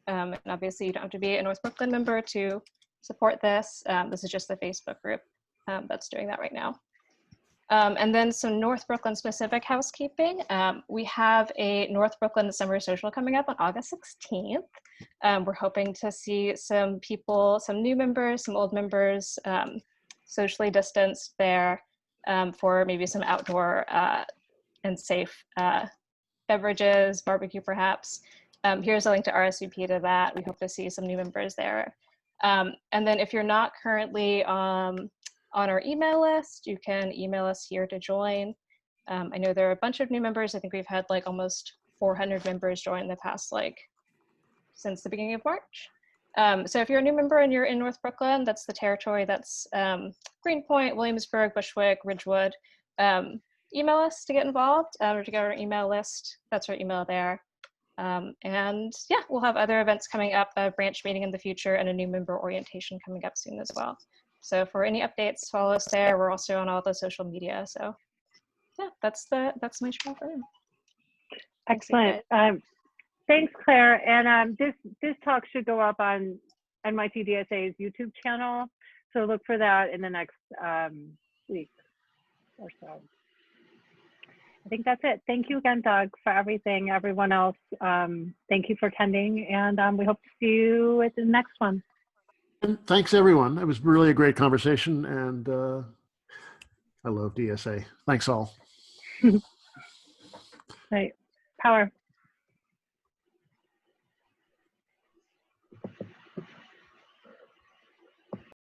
And obviously you don't have to be a North Brooklyn member to support this. This is just the Facebook group that's doing that right now. And then some North Brooklyn specific housekeeping. We have a North Brooklyn Summer Social coming up on August 16th. We're hoping to see some people, some new members, some old members, socially distanced there for maybe some outdoor and safe beverages, barbecue perhaps. Here's a link to RSVP to that. We hope to see some new members there. And then if you're not currently on our email list, you can email us here to join. I know there are a bunch of new members. I think we've had like almost 400 members join the past, since the beginning of March. So if you're a new member and you're in North Brooklyn, that's the territory, that's Greenpoint, Williamsburg, Bushwick, Ridgewood. Email us to get involved or to get our email list. That's our email there. And yeah, we'll have other events coming up, a branch meeting in the future, and a new member orientation coming up soon as well. So for any updates, follow us there. We're also on all the social media. So yeah, that's my spiel for now. Excellent. Thanks, Claire. And this talk should go up on NYC DSA's YouTube channel. So look for that in the next week or so. I think that's it. Thank you again, Doug, for everything. Everyone else, thank you for attending, and we hope to see you at the next one. And thanks, everyone. It was really a great conversation, and I love DSA. Thanks, all. Right. Power.